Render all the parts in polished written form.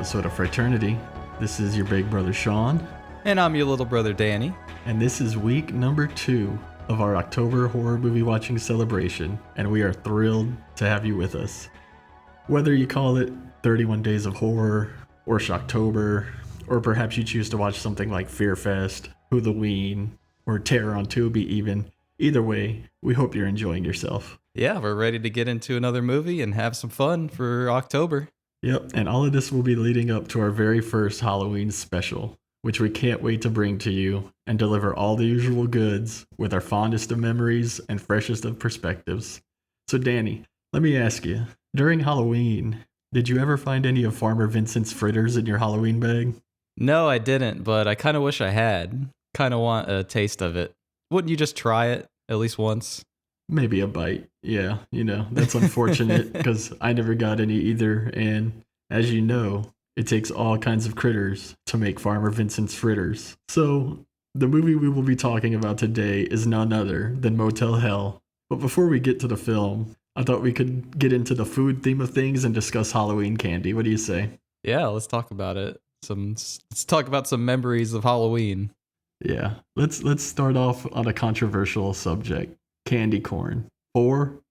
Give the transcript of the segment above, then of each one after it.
episode of Frighternity. This is your big brother Sean, And I'm your little brother Danny. and this is week number 2 of our October horror movie watching celebration, and we are thrilled to have you with us. Whether you call it 31 Days of Horror, or Shocktober, or perhaps you choose to watch something like Fear Fest, Halloween, or Terror on Tubi even, either way, we hope you're enjoying yourself. Yeah, we're ready to get into another movie and have some fun for October. Yep, and all of this will be leading up to our very first Halloween special, which we can't wait to bring to you and deliver all the usual goods with our fondest of memories and freshest of perspectives. So Danny, let me ask you, during Halloween, did you ever find any of Farmer Vincent's fritters in your Halloween bag? No, I didn't, but I kind of wish I had. Kind of want a taste of it. Wouldn't you just try it at least once? Maybe a bite. Yeah, that's unfortunate because I never got any either. And as you know, it takes all kinds of critters to make Farmer Vincent's fritters. So the movie we will be talking about today is none other than Motel Hell. But before we get to the film, I thought we could get into the food theme of things and discuss Halloween candy. What do you say? Yeah, let's talk about it. Let's talk about some memories of Halloween. Yeah, let's start off on a controversial subject. Candy corn. For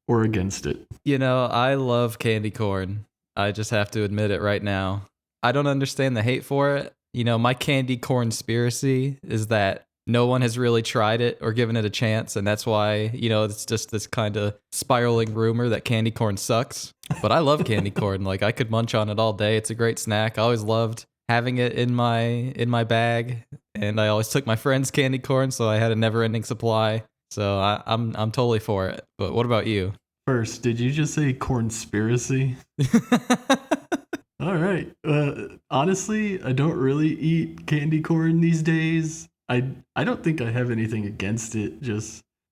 or against it? You know, I love candy corn. I just have to admit it right now. I don't understand the hate for it. You know, my candy corn conspiracy is that no one has really tried it or given it a chance, and that's why, it's just this kind of spiraling rumor that candy corn sucks. But I love candy corn. Like, I could munch on it all day. It's a great snack. I always loved having it in my bag, and I always took my friends' candy corn, so I had a never-ending supply. So I'm totally for it. But what about you? First, did you just say cornspiracy? All right. Honestly, I don't really eat candy corn these days. I don't think I have anything against it.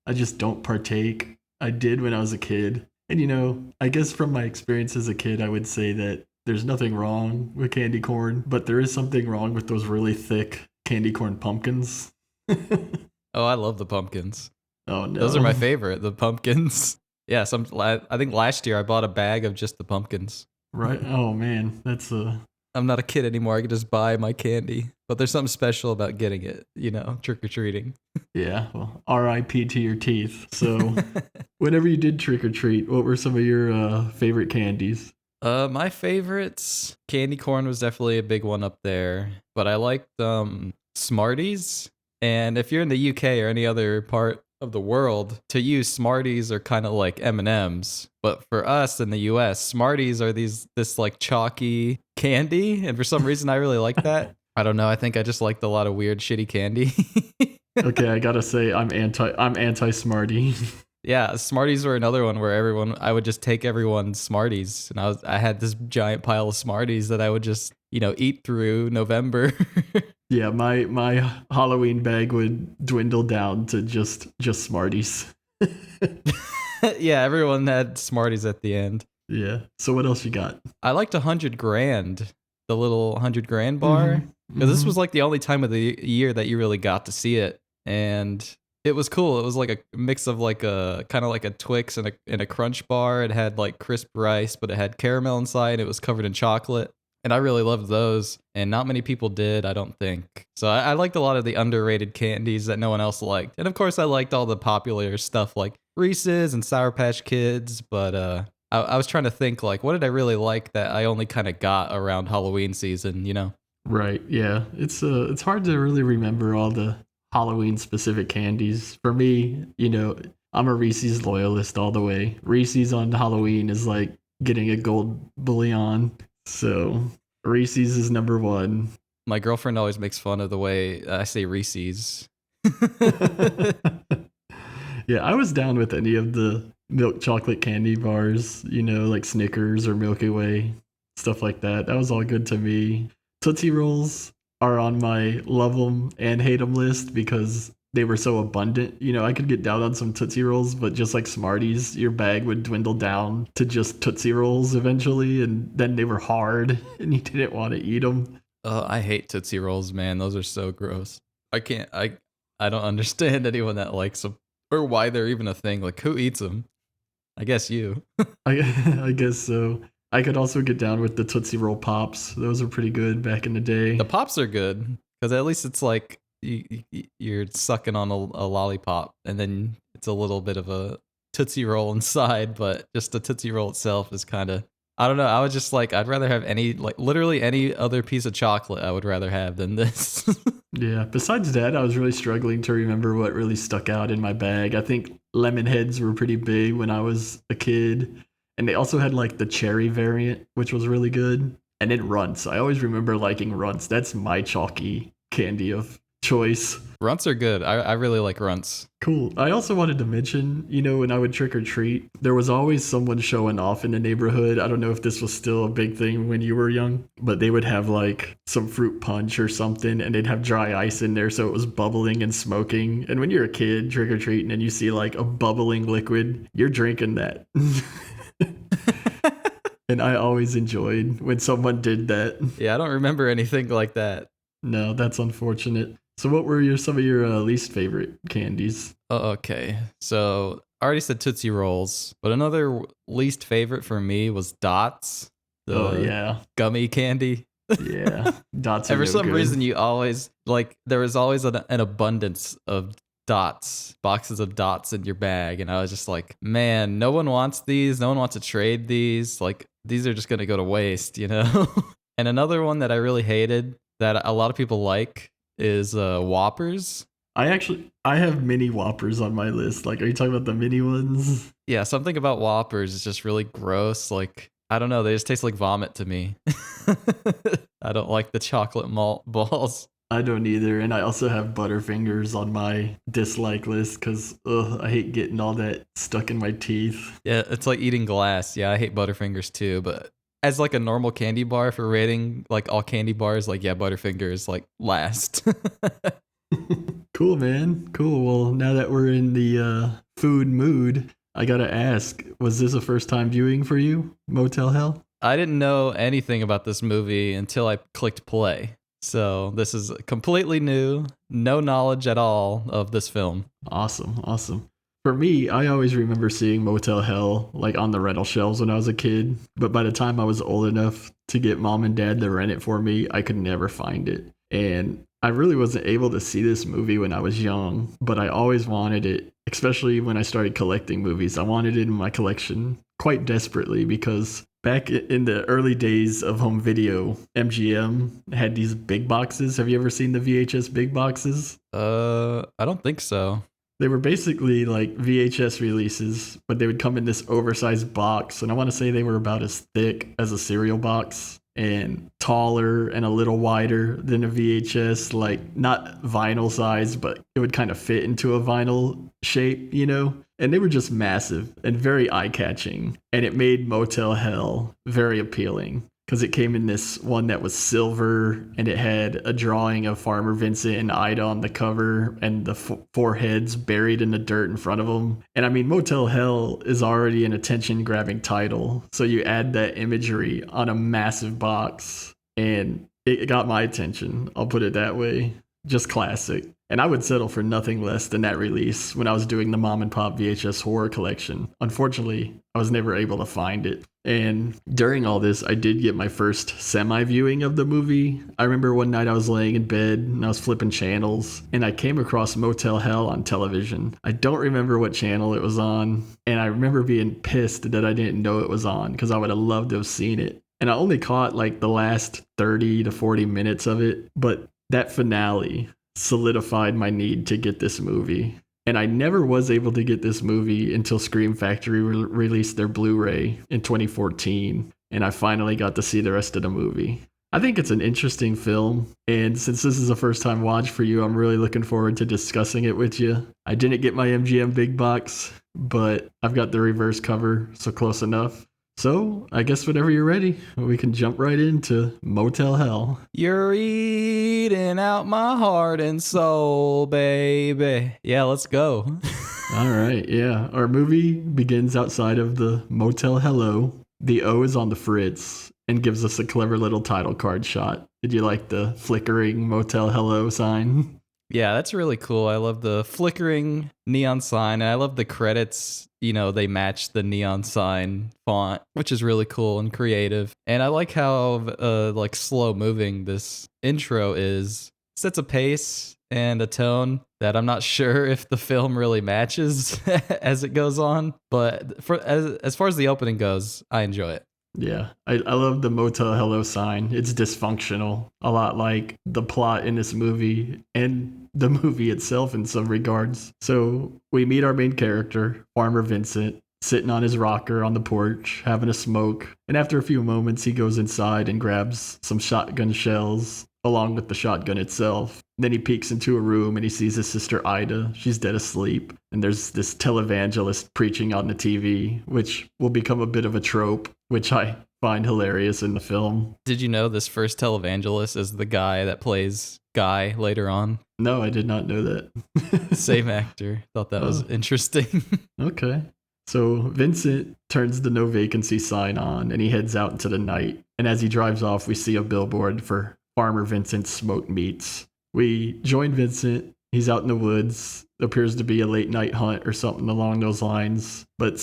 I just don't partake. I did when I was a kid. And I guess from my experience as a kid, I would say that there's nothing wrong with candy corn, but there is something wrong with those really thick candy corn pumpkins. Oh, I love the pumpkins. Oh no. Those are my favorite, the pumpkins. Yeah, I think last year I bought a bag of just the pumpkins. Right. Oh man, that's I'm not a kid anymore. I can just buy my candy. But there's something special about getting it, trick or treating. Yeah, well, R.I.P. to your teeth. So, whenever you did trick or treat, what were some of your favorite candies? My favorites, candy corn was definitely a big one up there. But I liked Smarties. And if you're in the UK or any other part of the world, to you, Smarties are kind of like M&Ms. But for us in the US, Smarties are this like chalky candy. And for some reason, I really like that. I don't know. I think I just liked a lot of weird, shitty candy. Okay, I gotta say, I'm anti Smartie. Yeah, Smarties were another one where I would just take everyone's Smarties, and I had this giant pile of Smarties that I would just, eat through November. Yeah, my Halloween bag would dwindle down to just Smarties. Yeah, everyone had Smarties at the end. Yeah. So what else you got? I liked 100 grand, the little 100 grand bar. Because this was like the only time of the year that you really got to see it. And it was cool. It was like a mix of like a kind of like a Twix and a Crunch bar. It had like crisp rice, but it had caramel inside. It was covered in chocolate. And I really loved those. And not many people did, I don't think. So I liked a lot of the underrated candies that no one else liked. And of course, I liked all the popular stuff like Reese's and Sour Patch Kids. But I was trying to think, like, what did I really like that I only kind of got around Halloween season, Right. Yeah. It's hard to really remember all the Halloween specific candies. For me, I'm a Reese's loyalist all the way. Reese's on Halloween is like getting a gold bullion. So Reese's is number one. My girlfriend always makes fun of the way I say Reese's. Yeah, I was down with any of the milk chocolate candy bars, like Snickers or Milky Way, stuff like that. That was all good to me. Tootsie Rolls are on my love them and hate them list because they were so abundant. I could get down on some Tootsie Rolls, but just like Smarties, your bag would dwindle down to just Tootsie Rolls eventually, and then they were hard and you didn't want to eat them. I hate Tootsie Rolls, man. Those are so gross. I don't understand anyone that likes them or why they're even a thing. Like, who eats them? I guess you. I guess so. I could also get down with the Tootsie Roll Pops. Those are pretty good back in the day. The pops are good because at least it's like you're sucking on a lollipop, and then it's a little bit of a Tootsie Roll inside, but just the Tootsie Roll itself is kind of, I don't know. I was just like, I'd rather have literally any other piece of chocolate I would rather have than this. Yeah, besides that, I was really struggling to remember what really stuck out in my bag. I think lemon heads were pretty big when I was a kid. And they also had like the cherry variant, which was really good. And then runts. I always remember liking runts. That's my chalky candy of choice. Runts are good. I really like runts. Cool. I also wanted to mention, when I would trick or treat, there was always someone showing off in the neighborhood. I don't know if this was still a big thing when you were young, but they would have like some fruit punch or something, and they'd have dry ice in there so it was bubbling and smoking. And when you're a kid trick or treating and you see like a bubbling liquid, you're drinking that. And I always enjoyed when someone did that. Yeah, I don't remember anything like that. No, that's unfortunate. So what were some of your least favorite candies? Okay, so I already said Tootsie Rolls, but another least favorite for me was Dots. Yeah. Gummy candy. Yeah, Dots are And for some good. reason, you always, there was always an abundance of Dots, boxes of Dots in your bag. And I was just like, man, no one wants these. No one wants to trade these. Like, these are just going to go to waste, And another one that I really hated that a lot of people like is Whoppers. I have mini Whoppers on my list. Like, are you talking about the mini ones? Yeah, something about Whoppers is just really gross. Like, I don't know, they just taste like vomit to me. I don't like the chocolate malt balls. I don't either. And I also have Butterfingers on my dislike list because I hate getting all that stuck in my teeth. Yeah, it's like eating glass. Yeah, I hate Butterfingers too, but as like a normal candy bar for rating like all candy bars, like yeah, Butterfingers like last. Cool, man. Cool. Well, now that we're in the food mood, I gotta ask, was this a first time viewing for you, Motel Hell? I didn't know anything about this movie until I clicked play. So this is completely new, no knowledge at all of this film. Awesome. For me, I always remember seeing Motel Hell like on the rental shelves when I was a kid, but by the time I was old enough to get mom and dad to rent it for me, I could never find it. And I really wasn't able to see this movie when I was young, but I always wanted it, especially when I started collecting movies. I wanted it in my collection quite desperately because back in the early days of home video, MGM had these big boxes. Have you ever seen the VHS big boxes? I don't think so. They were basically like VHS releases, but they would come in this oversized box. And I want to say they were about as thick as a cereal box and taller and a little wider than a VHS, like not vinyl size, but it would kind of fit into a vinyl shape, And they were just massive and very eye-catching. And it made Motel Hell very appealing because it came in this one that was silver and it had a drawing of Farmer Vincent and Ida on the cover and the four heads buried in the dirt in front of them. And I mean, Motel Hell is already an attention-grabbing title. So you add that imagery on a massive box and it got my attention. I'll put it that way. Just classic. And I would settle for nothing less than that release when I was doing the mom and pop VHS horror collection. Unfortunately, I was never able to find it. And during all this, I did get my first semi-viewing of the movie. I remember one night I was laying in bed and I was flipping channels and I came across Motel Hell on television. I don't remember what channel it was on. And I remember being pissed that I didn't know it was on because I would have loved to have seen it. And I only caught like the last 30 to 40 minutes of it. But that finale solidified my need to get this movie. And I never was able to get this movie until Scream Factory released their Blu-ray in 2014. And I finally got to see the rest of the movie. I think it's an interesting film. And since this is a first time watch for you, I'm really looking forward to discussing it with you. I didn't get my MGM big box, but I've got the reverse cover, so close enough. So, I guess whenever you're ready, we can jump right into Motel Hell. You're eating out my heart and soul, baby. Yeah, let's go. All right, yeah. Our movie begins outside of the Motel Hello. The O is on the fritz and gives us a clever little title card shot. Did you like the flickering Motel Hello sign? Yeah, that's really cool. I love the flickering neon sign, and I love the credits. They match the neon sign font, which is really cool and creative. And I like how like slow moving this intro is. Sets a pace and a tone that I'm not sure if the film really matches as it goes on. But as far as the opening goes, I enjoy it. Yeah, I love the Motel Hello sign. It's dysfunctional, a lot like the plot in this movie and the movie itself in some regards. So we meet our main character, Farmer Vincent, sitting on his rocker on the porch, having a smoke. And after a few moments, he goes inside and grabs some shotgun shells along with the shotgun itself. Then he peeks into a room and he sees his sister Ida. She's dead asleep. And there's this televangelist preaching on the TV, which will become a bit of a trope, which I find hilarious in the film. Did you know this first televangelist is the guy that plays Guy later on? No, I did not know that. Same actor. Thought that was interesting. Okay. So Vincent turns the no vacancy sign on and he heads out into the night. And as he drives off, we see a billboard for Farmer Vincent's Smoked Meats. We join Vincent. He's out in the woods. Appears to be a late night hunt or something along those lines. But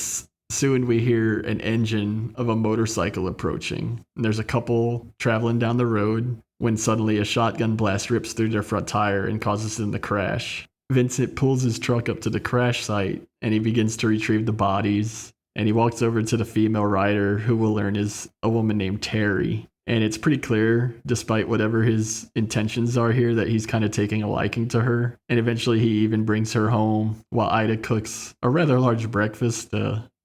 soon we hear an engine of a motorcycle approaching. And there's a couple traveling down the road when suddenly a shotgun blast rips through their front tire and causes them to crash. Vincent pulls his truck up to the crash site and he begins to retrieve the bodies. And he walks over to the female rider, who we'll learn is a woman named Terry. And it's pretty clear, despite whatever his intentions are here, that he's kind of taking a liking to her. And eventually he even brings her home while Ida cooks a rather large breakfast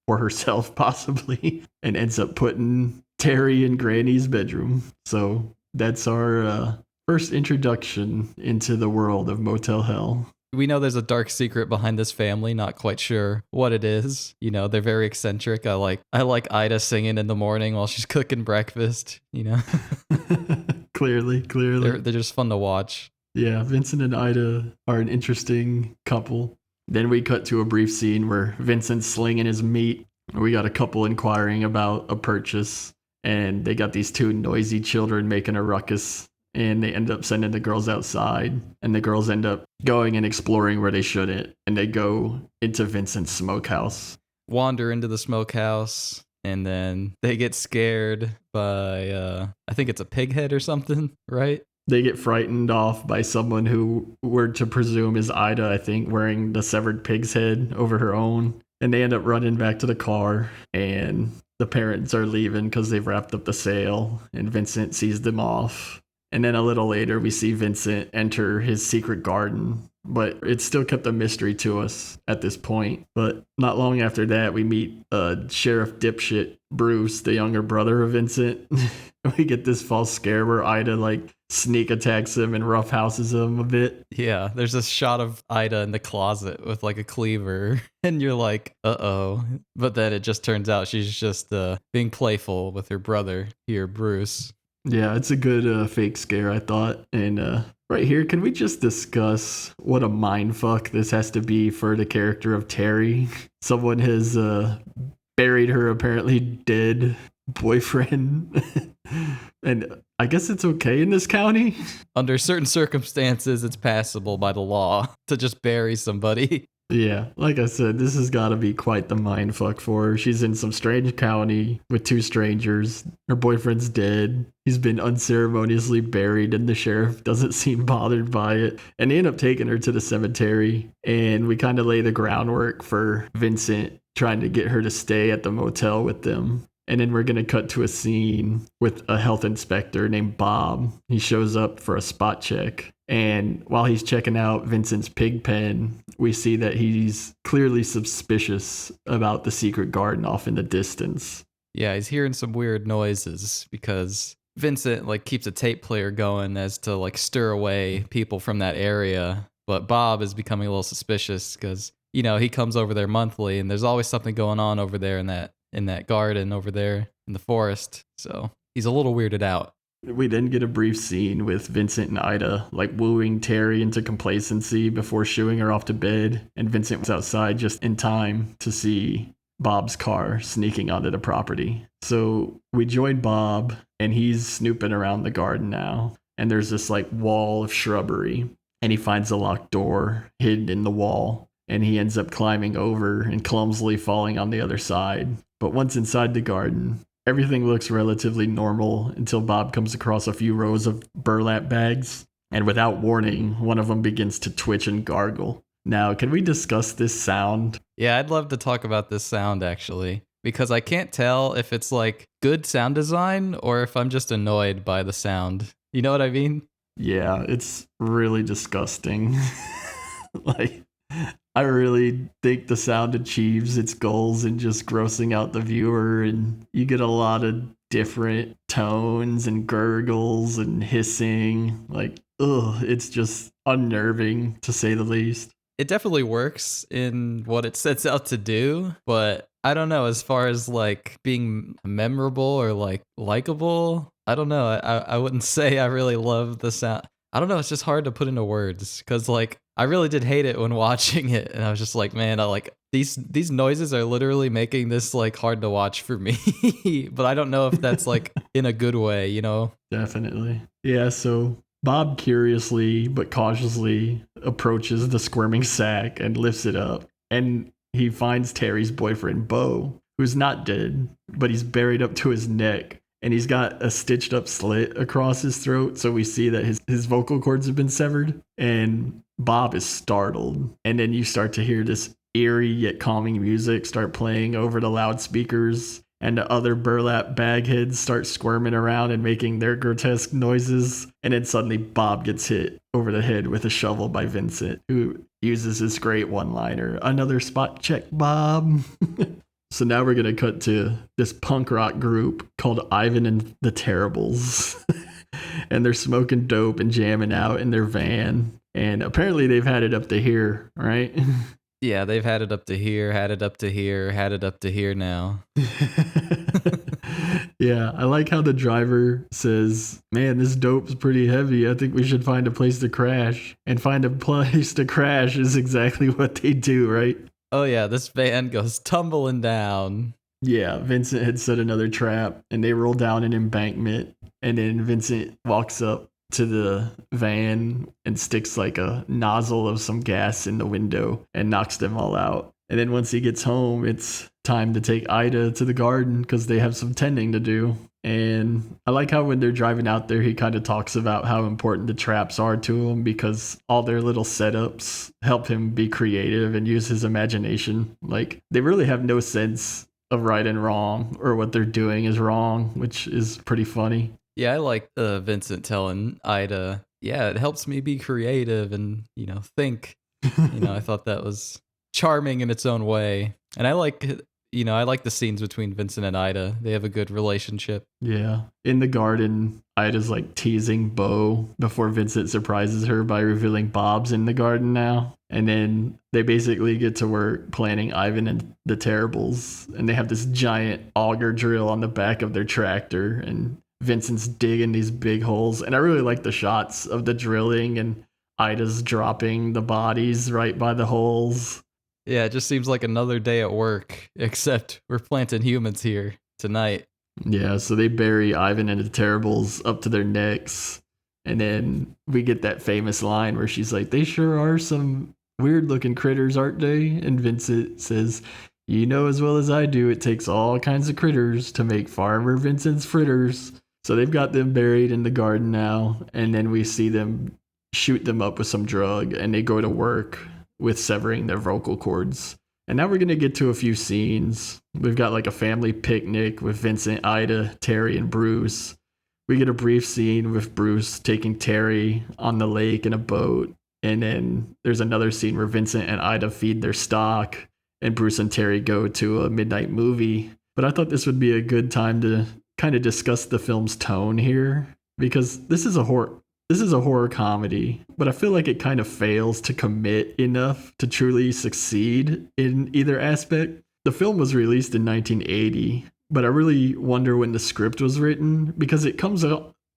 for herself, possibly, and ends up putting Terry in Granny's bedroom. So that's our first introduction into the world of Motel Hell. We know there's a dark secret behind this family, not quite sure what it is. They're very eccentric. I like Ida singing in the morning while she's cooking breakfast, Clearly. They're just fun to watch. Yeah, Vincent and Ida are an interesting couple. Then we cut to a brief scene where Vincent's slinging his meat. We got a couple inquiring about a purchase, and they got these two noisy children making a ruckus. And they end up sending the girls outside, and the girls end up going and exploring where they shouldn't, and they go into Vincent's smokehouse. Wander into the smokehouse, and then they get scared by, I think it's a pig head or something, right? They get frightened off by someone who we're to presume is Ida, I think, wearing the severed pig's head over her own. And they end up running back to the car, and the parents are leaving because they've wrapped up the sale, and Vincent sees them off. And then a little later, we see Vincent enter his secret garden, but it's still kept a mystery to us at this point. But not long after that, we meet Sheriff Dipshit Bruce, the younger brother of Vincent. We get this false scare where Ida sneak attacks him and roughhouses him a bit. Yeah, there's this shot of Ida in the closet with a cleaver, and you're like, uh-oh. But then it just turns out she's just being playful with her brother here, Bruce. Yeah, it's a good fake scare, I thought. And right here, can we just discuss what a mindfuck this has to be for the character of Terry? Someone has buried her apparently dead boyfriend. And I guess it's okay in this county. Under certain circumstances, it's passable by the law to just bury somebody. Yeah, like I said, this has got to be quite the mindfuck for her. She's in some strange county with two strangers. Her boyfriend's dead. He's been unceremoniously buried, and the sheriff doesn't seem bothered by it. And they end up taking her to the cemetery, and we kind of lay the groundwork for Vincent trying to get her to stay at the motel with them. And then we're going to cut to a scene with a health inspector named Bob. He shows up for a spot check. And while he's checking out Vincent's pig pen, we see that he's clearly suspicious about the secret garden off in the distance. Yeah, he's hearing some weird noises because Vincent keeps a tape player going as to stir away people from that area. But Bob is becoming a little suspicious because, he comes over there monthly and there's always something going on over there in that garden over there in the forest. So he's a little weirded out. We then get a brief scene with Vincent and Ida wooing Terry into complacency before shooing her off to bed, and Vincent was outside just in time to see Bob's car sneaking onto the property. So we join Bob, and he's snooping around the garden now, and there's this wall of shrubbery, and he finds a locked door hidden in the wall, and he ends up climbing over and clumsily falling on the other side. But once inside the garden, everything looks relatively normal until Bob comes across a few rows of burlap bags, and without warning, one of them begins to twitch and gargle. Now, can we discuss this sound? Yeah, I'd love to talk about this sound actually, because I can't tell if it's like good sound design or if I'm just annoyed by the sound. You know what I mean? Yeah, it's really disgusting. Like, I really think the sound achieves its goals in just grossing out the viewer, and you get a lot of different tones and gurgles and hissing. Like, ugh, it's just unnerving to say the least. It definitely works in what it sets out to do, but I don't know, as far as like being memorable or like likable, I don't know. I wouldn't say I really love the sound. I don't know, it's just hard to put into words because like I really did hate it when watching it, and I was just like, man, I like these noises are literally making this like hard to watch for me. But I don't know if that's like in a good way, you know? Definitely. Yeah, so Bob curiously but cautiously approaches the squirming sack and lifts it up. And he finds Terry's boyfriend, Bo, who's not dead, but he's buried up to his neck. And he's got a stitched up slit across his throat. So we see that his vocal cords have been severed. And Bob is startled. And then you start to hear this eerie yet calming music start playing over the loudspeakers, and the other burlap bagheads start squirming around and making their grotesque noises. And then suddenly Bob gets hit over the head with a shovel by Vincent, who uses his great one-liner, "Another spot check, Bob." So now we're going to cut to this punk rock group called Ivan and the Terribles. And they're smoking dope and jamming out in their van. And apparently they've had it up to here, right? Yeah, they've had it up to here, had it up to here, had it up to here now. Yeah, I like how the driver says, "Man, this dope's pretty heavy. I think we should find a place to crash." And find a place to crash is exactly what they do, right? Oh yeah, this van goes tumbling down. Yeah, Vincent had set another trap, and they roll down an embankment, and then Vincent walks up to the van and sticks like a nozzle of some gas in the window and knocks them all out. And then once he gets home, it's time to take Ida to the garden because they have some tending to do. And I like how when they're driving out there, he kind of talks about how important the traps are to him because all their little setups help him be creative and use his imagination. Like, they really have no sense of right and wrong, or what they're doing is wrong, which is pretty funny. Yeah, I like Vincent telling Ida, yeah, it helps me be creative and, you know, think. I thought that was charming in its own way. And I like the scenes between Vincent and Ida. They have a good relationship. Yeah. In the garden, Ida's like teasing Bo before Vincent surprises her by revealing Bob's in the garden now. And then they basically get to work planning Ivan and the Terribles. And they have this giant auger drill on the back of their tractor. And Vincent's digging these big holes. And I really like the shots of the drilling and Ida's dropping the bodies right by the holes. Yeah, it just seems like another day at work, except we're planting humans here tonight. Yeah, so they bury Ivan and the Terribles up to their necks. And then we get that famous line where she's like, "They sure are some weird looking critters, aren't they?" And Vincent says, "You know as well as I do, it takes all kinds of critters to make Farmer Vincent's fritters." So they've got them buried in the garden now. And then we see them shoot them up with some drug, and they go to work with severing their vocal cords. And now we're going to get to a few scenes. We've got like a family picnic with Vincent, Ida, Terry, and Bruce. We get a brief scene with Bruce taking Terry on the lake in a boat. And then there's another scene where Vincent and Ida feed their stock, and Bruce and Terry go to a midnight movie. But I thought this would be a good time to kind of discuss the film's tone here, because this is a horror comedy, but I feel like it kind of fails to commit enough to truly succeed in either aspect. The film was released in 1980, but I really wonder when the script was written, because it comes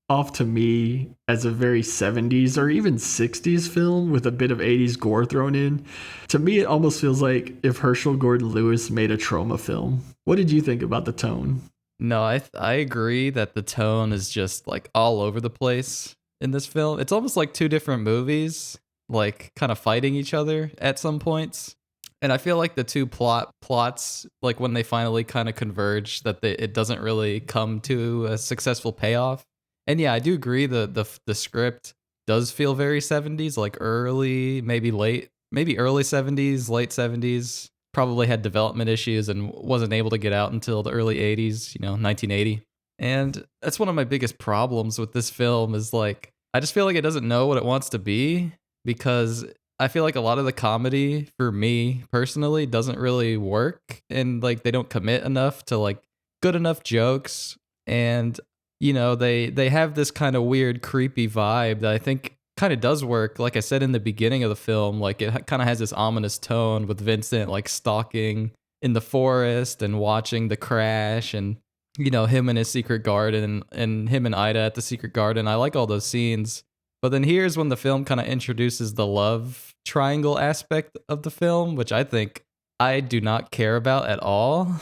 off to me as a very 70s or even 60s film with a bit of 80s gore thrown in. To me, it almost feels like if Herschel Gordon Lewis made a trauma film. What did you think about the tone? No, I agree that the tone is just like all over the place in this film. It's almost like two different movies. like kind of fighting each other at some points. And I feel like the two plots, like when they finally kind of converge, that it doesn't really come to a successful payoff. And yeah, I do agree the script does feel very 70s, like early, maybe early 70s, late 70s. Probably had development issues and wasn't able to get out until the early 80s, 1980. And that's one of my biggest problems with this film is like, I just feel like it doesn't know what it wants to be, because I feel like a lot of the comedy for me personally doesn't really work, and like they don't commit enough to like good enough jokes. And they have this kind of weird creepy vibe that I think kind of does work. Like I said in the beginning of the film, like it kind of has this ominous tone with Vincent like stalking in the forest and watching the crash, and him in his secret garden and him and Ida at the secret garden. I like all those scenes. But then here's when the film kind of introduces the love triangle aspect of the film, which I think I do not care about at all.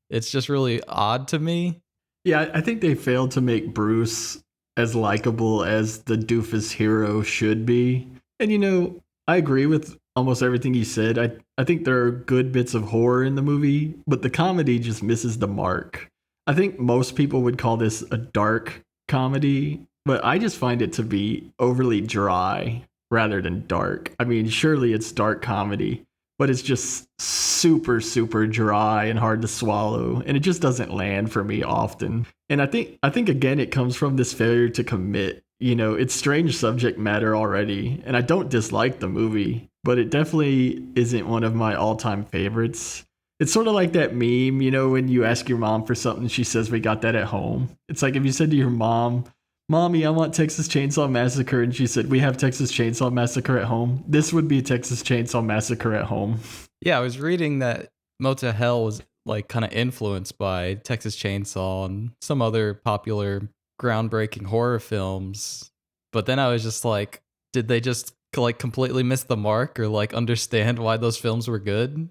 It's just really odd to me. Yeah, I think they failed to make Bruce as likable as the doofus hero should be. And I agree with almost everything he said. I think there are good bits of horror in the movie, but the comedy just misses the mark. I think most people would call this a dark comedy, but I just find it to be overly dry rather than dark. I mean, surely it's dark comedy, but it's just super, super dry and hard to swallow, and it just doesn't land for me often. And I think again, it comes from this failure to commit. It's strange subject matter already, and I don't dislike the movie, but it definitely isn't one of my all-time favorites. It's sort of like that meme, when you ask your mom for something, she says, "We got that at home." It's like if you said to your mom, "Mommy, I want Texas Chainsaw Massacre," and she said, "We have Texas Chainsaw Massacre at home." This would be Texas Chainsaw Massacre at home. Yeah, I was reading that Motel Hell was like kind of influenced by Texas Chainsaw and some other popular groundbreaking horror films. But then I was just like, did they just like completely miss the mark or like understand why those films were good,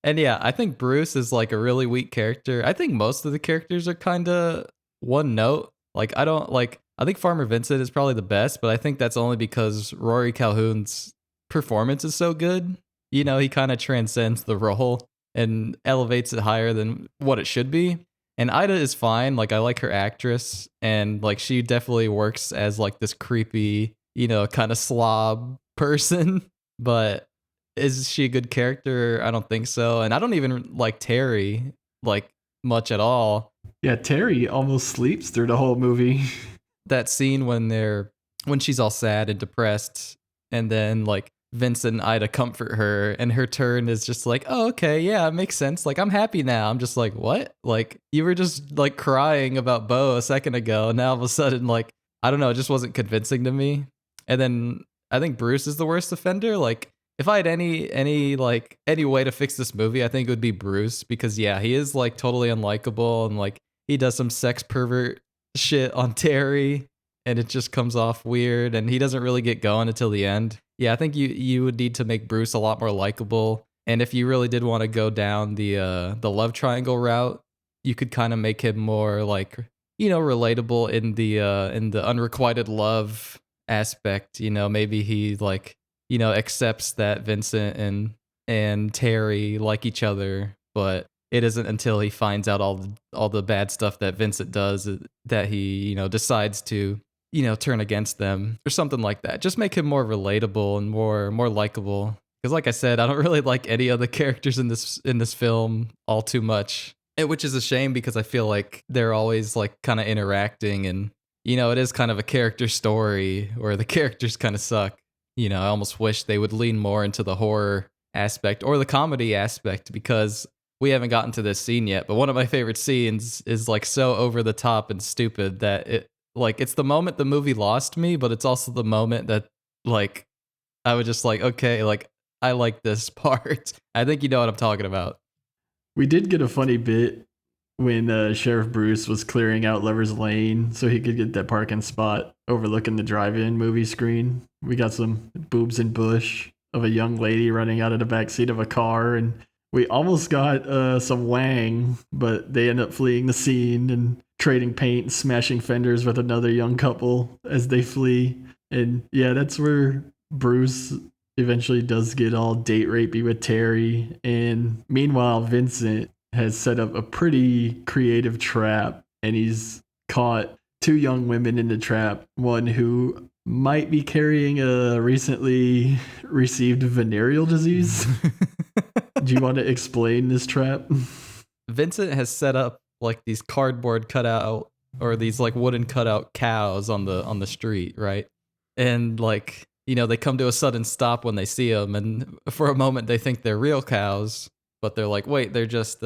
And yeah, I think Bruce is like a really weak character. I think most of the characters are kind of one note. Like I think Farmer Vincent is probably the best, but I think that's only because Rory Calhoun's performance is so good. He kind of transcends the role and elevates it higher than what it should be. And Ida is fine. Like I like her actress, and like she definitely works as like this creepy, kind of slob person. But is she a good character? I don't think so. And I don't even like Terry like much at all. Yeah, Terry almost sleeps through the whole movie. That scene when she's all sad and depressed, and then like Vincent and Ida comfort her, and her turn is just like, "Oh, okay, yeah, it makes sense. Like I'm happy now." I'm just like, "What? Like you were just like crying about Bo a second ago, and now all of a sudden like I don't know, it just wasn't convincing to me." And then I think Bruce is the worst offender. Like if I had any way to fix this movie, I think it would be Bruce, because yeah, he is like totally unlikable, and like he does some sex pervert shit on Terry, and it just comes off weird, and he doesn't really get going until the end. Yeah, I think you would need to make Bruce a lot more likable. And if you really did want to go down the love triangle route, you could kind of make him more like, relatable in the unrequited love aspect. Maybe he like, accepts that Vincent and Terry like each other, but it isn't until he finds out all the bad stuff that Vincent does that he, decides to, turn against them or something like that. Just make him more relatable and more likable. Because like I said, I don't really like any of the characters in this film all too much, which is a shame because I feel like they're always like kind of interacting, and it is kind of a character story where the characters kind of suck. I almost wish they would lean more into the horror aspect or the comedy aspect, because we haven't gotten to this scene yet, but one of my favorite scenes is like so over the top and stupid that it's the moment the movie lost me, but it's also the moment that like I was just like, okay, like I like this part. I think you know what I'm talking about. We did get a funny bit when Sheriff Bruce was clearing out Lover's Lane so he could get that parking spot overlooking the drive-in movie screen. We got some boobs and bush of a young lady running out of the backseat of a car, and we almost got some wang, but they end up fleeing the scene and trading paint and smashing fenders with another young couple as they flee. And yeah, that's where Bruce eventually does get all date rapey with Terry, and meanwhile, Vincent has set up a pretty creative trap, and he's caught two young women in the trap. One who might be carrying a recently received venereal disease. Do you want to explain this trap? Vincent has set up like these cardboard cutout or these like wooden cutout cows on the street, right? And like, you know, they come to a sudden stop when they see them, and for a moment they think they're real cows, but they're like, wait, they're just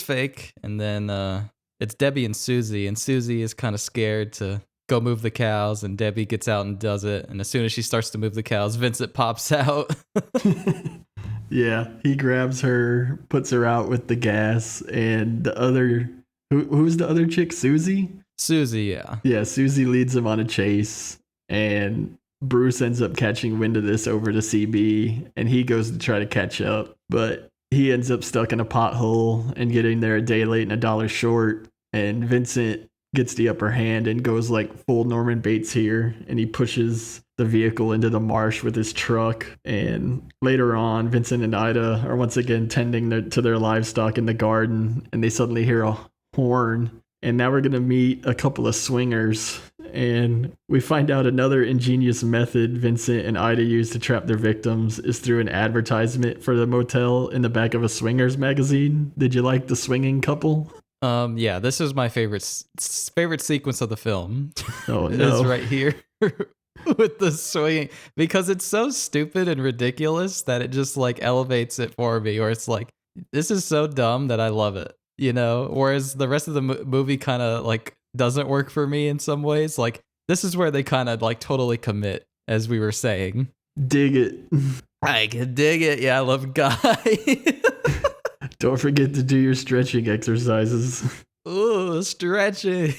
fake. And then it's Debbie and Susie is kind of scared to go move the cows, and Debbie gets out and does it. And as soon as she starts to move the cows, Vincent pops out. Yeah, he grabs her, puts her out with the gas, and the other who's the other chick? Susie? Susie, yeah. Yeah, Susie leads him on a chase, and Bruce ends up catching wind of this over to CB, and he goes to try to catch up, but he ends up stuck in a pothole and getting there a day late and $1 short, and Vincent gets the upper hand and goes like full Norman Bates here, and he pushes the vehicle into the marsh with his truck. And later on, Vincent and Ida are once again tending to their livestock in the garden, and they suddenly hear a horn. And now we're going to meet a couple of swingers, and we find out another ingenious method Vincent and Ida use to trap their victims is through an advertisement for the motel in the back of a swingers magazine. Did you like the swinging couple? Yeah, this is my favorite sequence of the film. Oh no. Is right here with the swinging, because it's so stupid and ridiculous that it just like elevates it for me, or it's like, this is so dumb that I love it, you know? Whereas the rest of the movie kind of like doesn't work for me in some ways. Like, this is where they kind of like totally commit, as we were saying. Dig it. I can dig it. Yeah, I love Guy. Don't forget to do your stretching exercises. Ooh, stretching.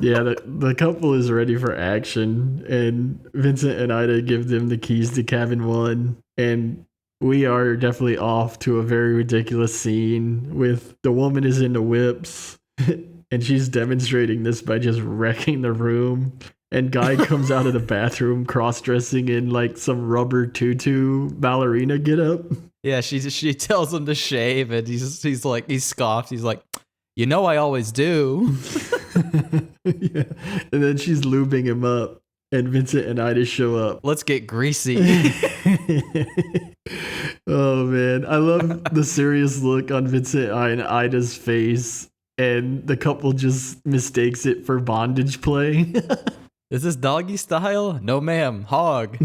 Yeah, the couple is ready for action, and Vincent and Ida give them the keys to cabin 1, and we are definitely off to a very ridiculous scene with the woman is into whips, and she's demonstrating this by just wrecking the room. And Guy comes out of the bathroom cross-dressing in like some rubber tutu ballerina getup. Yeah, she tells him to shave, and he's scoffed. He's like, you know, I always do. Yeah. And then she's lubing him up, and Vincent and Ida show up. Let's get greasy. Oh man, I love the serious look on Vincent and Ida's face, and the couple just mistakes it for bondage play. Is this doggy style? No, ma'am. Hog.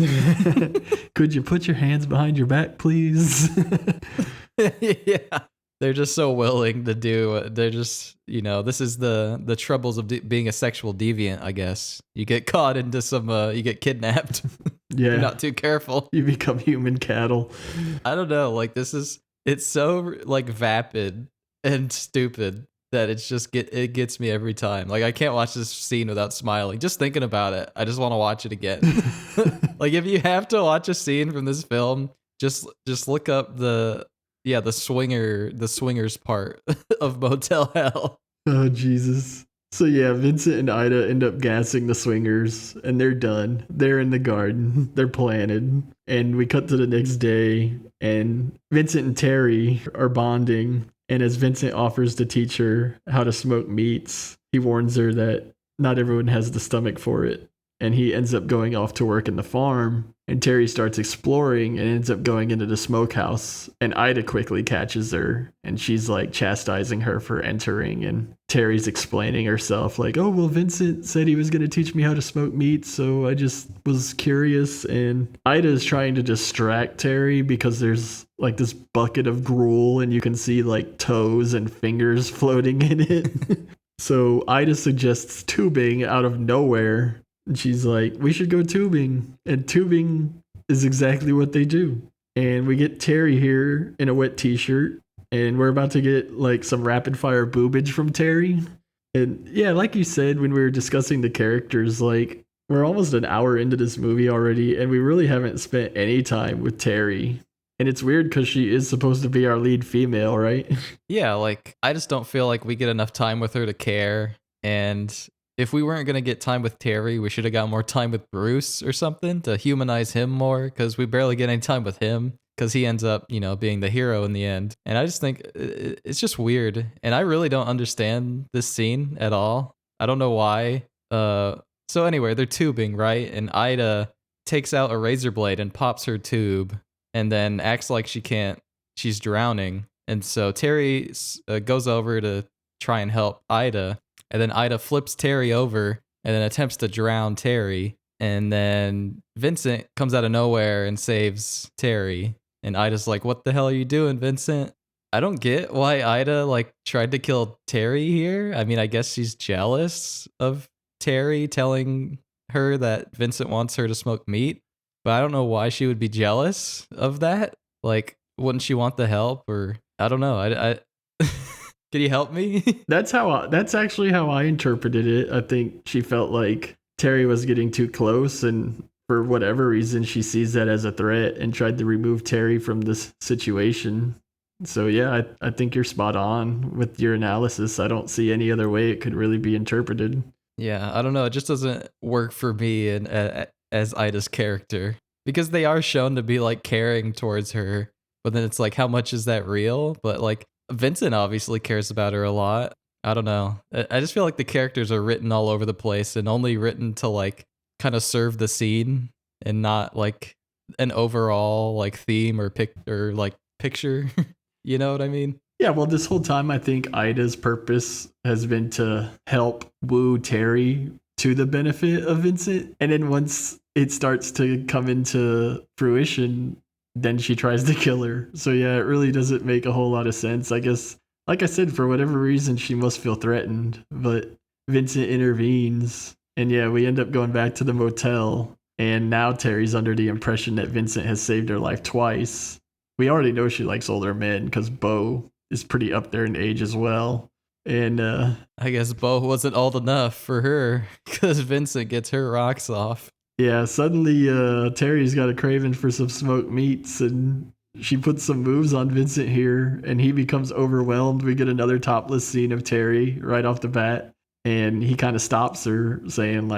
Could you put your hands behind your back, please? Yeah. They're just so willing to do. They're just, you know, this is the troubles of being a sexual deviant, I guess. You get caught into some, you get kidnapped. Yeah. You're not too careful. You become human cattle. I don't know. Like, it's so like vapid and stupid that it gets me every time. Like, I can't watch this scene without smiling. Just thinking about it, I just want to watch it again. Like, if you have to watch a scene from this film, just look up the swingers part of Motel Hell. Oh Jesus. So yeah, Vincent and Ida end up gassing the swingers, and they're done. They're in the garden. They're planted. And we cut to the next day, and Vincent and Terry are bonding. And as Vincent offers to teach her how to smoke meats, he warns her that not everyone has the stomach for it. And he ends up going off to work in the farm. And Terry starts exploring and ends up going into the smokehouse. And Ida quickly catches her, and she's like chastising her for entering. And Terry's explaining herself like, oh, well, Vincent said he was going to teach me how to smoke meat, so I just was curious. And Ida is trying to distract Terry because there's like this bucket of gruel, and you can see like toes and fingers floating in it. So Ida suggests tubing out of nowhere. And she's like, we should go tubing. And tubing is exactly what they do. And we get Terry here in a wet t-shirt. And we're about to get like some rapid fire boobage from Terry. And yeah, like you said, when we were discussing the characters, like we're almost an hour into this movie already. And we really haven't spent any time with Terry. And it's weird because she is supposed to be our lead female, right? Yeah, like I just don't feel like we get enough time with her to care. And if we weren't gonna get time with Terry, we should have got more time with Bruce or something to humanize him more, because we barely get any time with him, because he ends up, being the hero in the end. And I just think it's just weird, and I really don't understand this scene at all. I don't know why. So anyway, they're tubing, right? And Ida takes out a razor blade and pops her tube, and then acts like she's drowning. And so Terry goes over to try and help Ida, and then Ida flips Terry over and then attempts to drown Terry. And then Vincent comes out of nowhere and saves Terry. And Ida's like, "What the hell are you doing, Vincent?" I don't get why Ida tried to kill Terry here. I mean, I guess she's jealous of Terry telling her that Vincent wants her to smoke meat, but I don't know why she would be jealous of that. Wouldn't she want the help? Or I don't know. I Can you help me? That's actually how I interpreted it. I think she felt like Terry was getting too close, and for whatever reason, she sees that as a threat and tried to remove Terry from this situation. So yeah, I think you're spot on with your analysis. I don't see any other way it could really be interpreted. Yeah, I don't know. It just doesn't work for me as Ida's character, because they are shown to be caring towards her, but then it's how much is that real? But Vincent obviously cares about her a lot. I don't know. I just feel like the characters are written all over the place and only written to kind of serve the scene and not an overall theme or picture. You know what I mean? Yeah, well, this whole time I think Ida's purpose has been to help woo Terry to the benefit of Vincent. And then once it starts to come into fruition, then she tries to kill her. So yeah, it really doesn't make a whole lot of sense. I guess, like I said, for whatever reason, she must feel threatened, but Vincent intervenes. And yeah, we end up going back to the motel. And now Terry's under the impression that Vincent has saved her life twice. We already know she likes older men because Bo is pretty up there in age as well. And I guess Bo wasn't old enough for her because Vincent gets her rocks off. Yeah, suddenly Terry's got a craving for some smoked meats, and she puts some moves on Vincent here, and he becomes overwhelmed. We get another topless scene of Terry right off the bat, and he kind of stops her, saying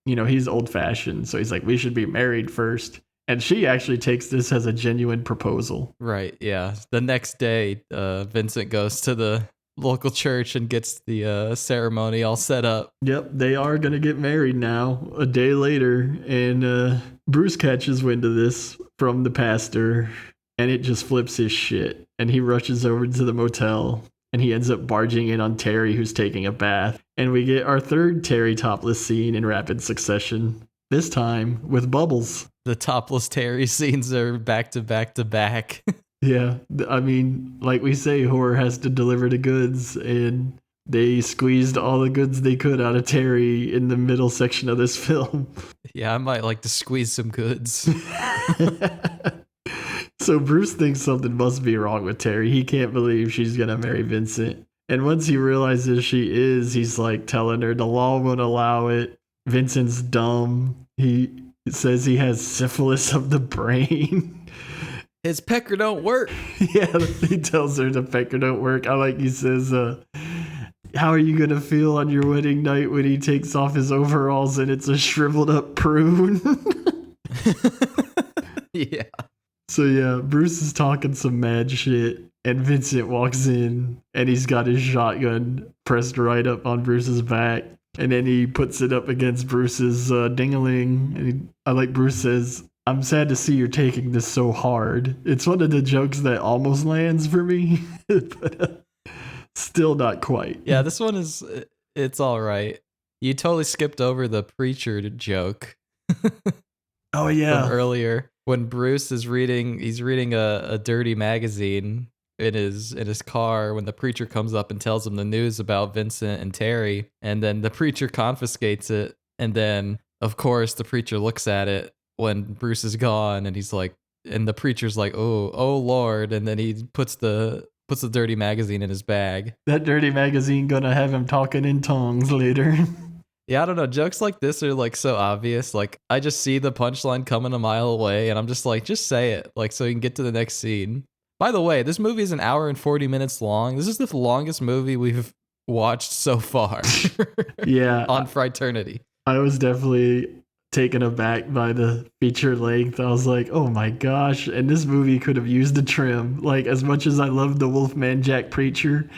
he's old fashioned, so he's like, "We should be married first." And she actually takes this as a genuine proposal. Right, yeah. The next day, Vincent goes to the local church and gets the ceremony all set up. Yep, they are going to get married now, a day later. And Bruce catches wind of this from the pastor, and it just flips his shit. And he rushes over to the motel, and he ends up barging in on Terry, who's taking a bath. And we get our third Terry topless scene in rapid succession, this time with Bubbles. The topless Terry scenes are back to back to back. Yeah, I mean, like we say, horror has to deliver the goods, and they squeezed all the goods they could out of Terry in the middle section of this film. Yeah, I might like to squeeze some goods. So Bruce thinks something must be wrong with Terry. He can't believe she's going to marry Vincent. And once he realizes she is, he's telling her the law won't allow it. Vincent's dumb. He says he has syphilis of the brain. His pecker don't work. Yeah, he tells her the pecker don't work. He says, how are you going to feel on your wedding night when he takes off his overalls and it's a shriveled up prune? Yeah. So yeah, Bruce is talking some mad shit, and Vincent walks in, and he's got his shotgun pressed right up on Bruce's back. And then he puts it up against Bruce's ding-a-ling. And Bruce says, "I'm sad to see you're taking this so hard." It's one of the jokes that almost lands for me, but still not quite. Yeah, this one it's all right. You totally skipped over the preacher joke. Oh yeah, from earlier when Bruce is reading a dirty magazine in his car when the preacher comes up and tells him the news about Vincent and Terry, and then the preacher confiscates it, and then of course the preacher looks at it when Bruce is gone, and he's like, and the preacher's like, oh Lord, and then he puts the dirty magazine in his bag. That dirty magazine gonna have him talking in tongues later. Yeah, I don't know. Jokes like this are so obvious. I just see the punchline coming a mile away, and I'm just just say it, so you can get to the next scene. By the way, this movie is an hour and 40 minutes long. This is the longest movie we've watched so far Yeah, on Frighternity. I was definitely taken aback by the feature length. I was like, oh my gosh. And this movie could have used a trim. Like, as much as I love the Wolfman Jack Preacher,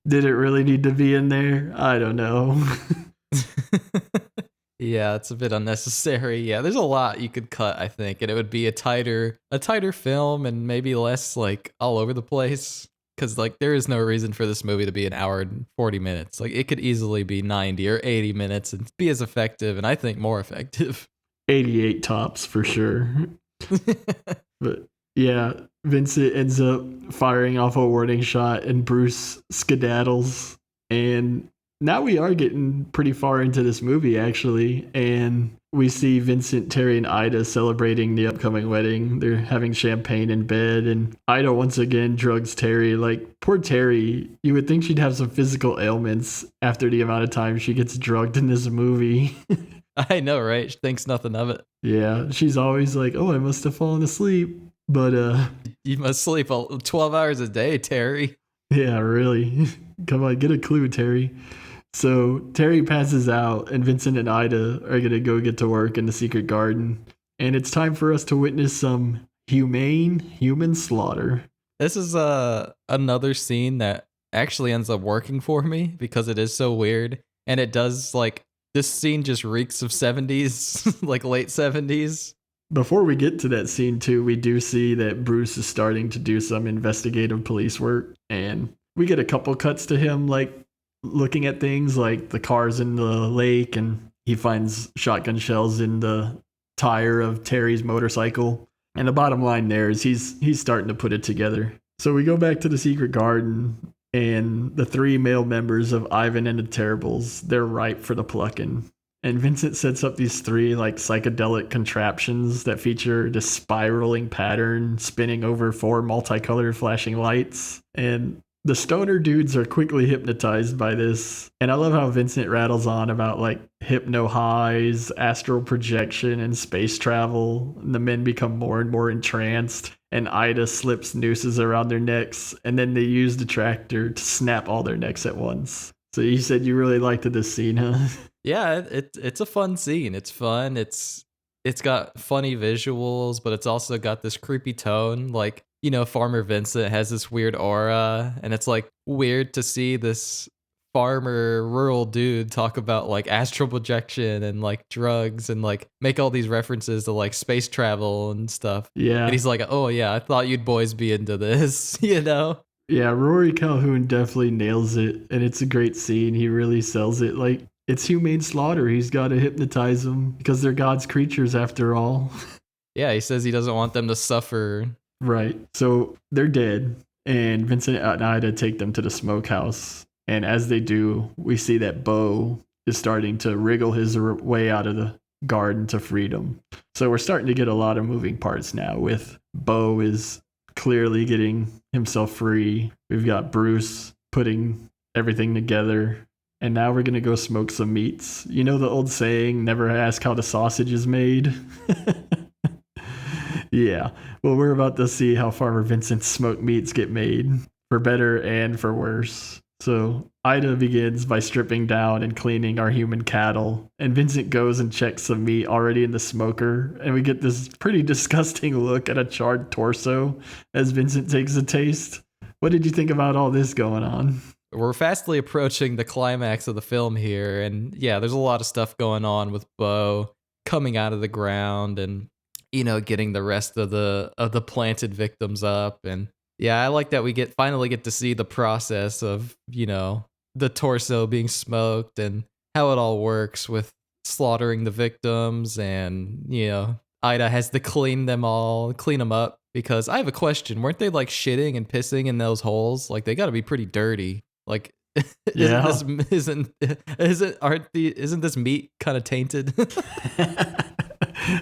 did it really need to be in there? I don't know. Yeah, it's a bit unnecessary. Yeah, there's a lot you could cut, I think, and it would be a tighter film and maybe less like all over the place. Because like there is no reason for this movie to be an hour and 40 minutes. Like it could easily be 90 or 80 minutes and be as effective, and I think more effective. 88 tops for sure. But yeah, Vincent ends up firing off a warning shot and Bruce skedaddles. And now we are getting pretty far into this movie, actually. And we see Vincent, Terry, and Ida celebrating the upcoming wedding. They're having champagne in bed. And Ida once again drugs Terry. Like, poor Terry, you would think she'd have some physical ailments after the amount of time she gets drugged in this movie. I know, right? She thinks nothing of it. Yeah, she's always like, oh, I must have fallen asleep. But You must sleep 12 hours a day, Terry. yeah, really. Come on, get a clue, Terry. So Terry passes out, and Vincent and Ida are going to go get to work in the secret garden. And it's time for us to witness some humane human slaughter. This is another scene that actually ends up working for me because it is so weird. And it does, like, this scene just reeks of 70s, like late 70s. Before we get to that scene, too, we do see that Bruce is starting to do some investigative police work. And we get a couple cuts to him, like, looking at things like the cars in the lake, and he finds shotgun shells in the tire of Terry's motorcycle. And the bottom line there is he's starting to put it together. So we go back to the secret garden, and the three male members of Ivan and the Terribles, they're ripe for the plucking. And Vincent sets up these three like psychedelic contraptions that feature this spiraling pattern spinning over four multicolored flashing lights. And the stoner dudes are quickly hypnotized by this. And I love how Vincent rattles on about like hypno highs, astral projection, and space travel. And the men become more and more entranced. And Ida slips nooses around their necks. And then they use the tractor to snap all their necks at once. So you said you really liked this scene, huh? Yeah, it's a fun scene. It's fun. It's got funny visuals, but it's also got this creepy tone. Like, you know, Farmer Vincent has this weird aura, and it's like weird to see this farmer rural dude talk about like astral projection and like drugs and like make all these references to like space travel and stuff. Yeah. And he's like, oh yeah, I thought you'd boys be into this, you know? Yeah, Rory Calhoun definitely nails it, and it's a great scene. He really sells it. Like, it's humane slaughter. He's got to hypnotize them because they're God's creatures after all. Yeah, he says he doesn't want them to suffer. Right. So they're dead, and Vincent and Ida take them to the smokehouse. And as they do, we see that Bo is starting to wriggle his way out of the garden to freedom. So we're starting to get a lot of moving parts now, with Bo is clearly getting himself free. We've got Bruce putting everything together. And now we're going to go smoke some meats. You know the old saying, never ask how the sausage is made? Yeah. Well, we're about to see how Farmer Vincent's smoked meats get made, for better and for worse. So Ida begins by stripping down and cleaning our human cattle, and Vincent goes and checks some meat already in the smoker, and we get this pretty disgusting look at a charred torso as Vincent takes a taste. What did you think about all this going on? We're fastly approaching the climax of the film here, and yeah, there's a lot of stuff going on with Bo coming out of the ground and, you know, getting the rest of the planted victims up. And yeah, I like that we finally get to see the process of, you know, the torso being smoked and how it all works with slaughtering the victims. And, you know, Ida has to clean them up, because I have a question. Weren't they like shitting and pissing in those holes? Like, they got to be pretty dirty. Like, Yeah. isn't this meat kind of tainted?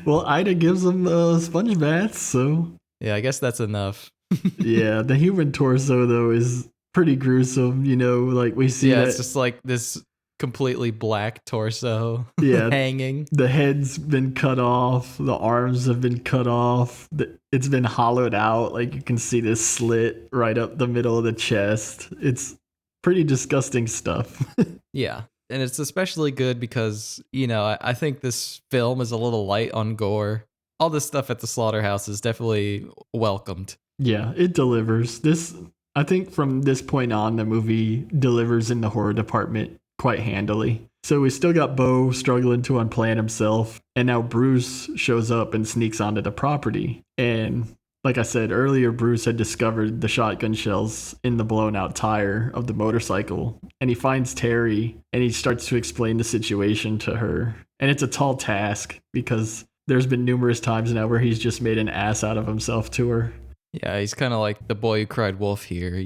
Well, Ida gives them sponge baths, so Yeah, I guess that's enough. yeah. The human torso though is pretty gruesome. You know, like we see. Yeah, that, it's just like this completely black torso Yeah. hanging. The head's been cut off. The arms have been cut off. It's been hollowed out. Like you can see this slit right up the middle of the chest. It's pretty disgusting stuff. Yeah. And it's especially good because, I think this film is a little light on gore. All this stuff at the slaughterhouse is definitely welcomed. Yeah, it delivers. I think from this point on, the movie delivers in the horror department quite handily. So we still got Bo struggling to unplan himself, and now Bruce shows up and sneaks onto the property. And like I said earlier, Bruce had discovered the shotgun shells in the blown out tire of the motorcycle, and he finds Terry and he starts to explain the situation to her. And it's a tall task because there's been numerous times now where he's just made an ass out of himself to her. Yeah, he's kind of like the boy who cried wolf here.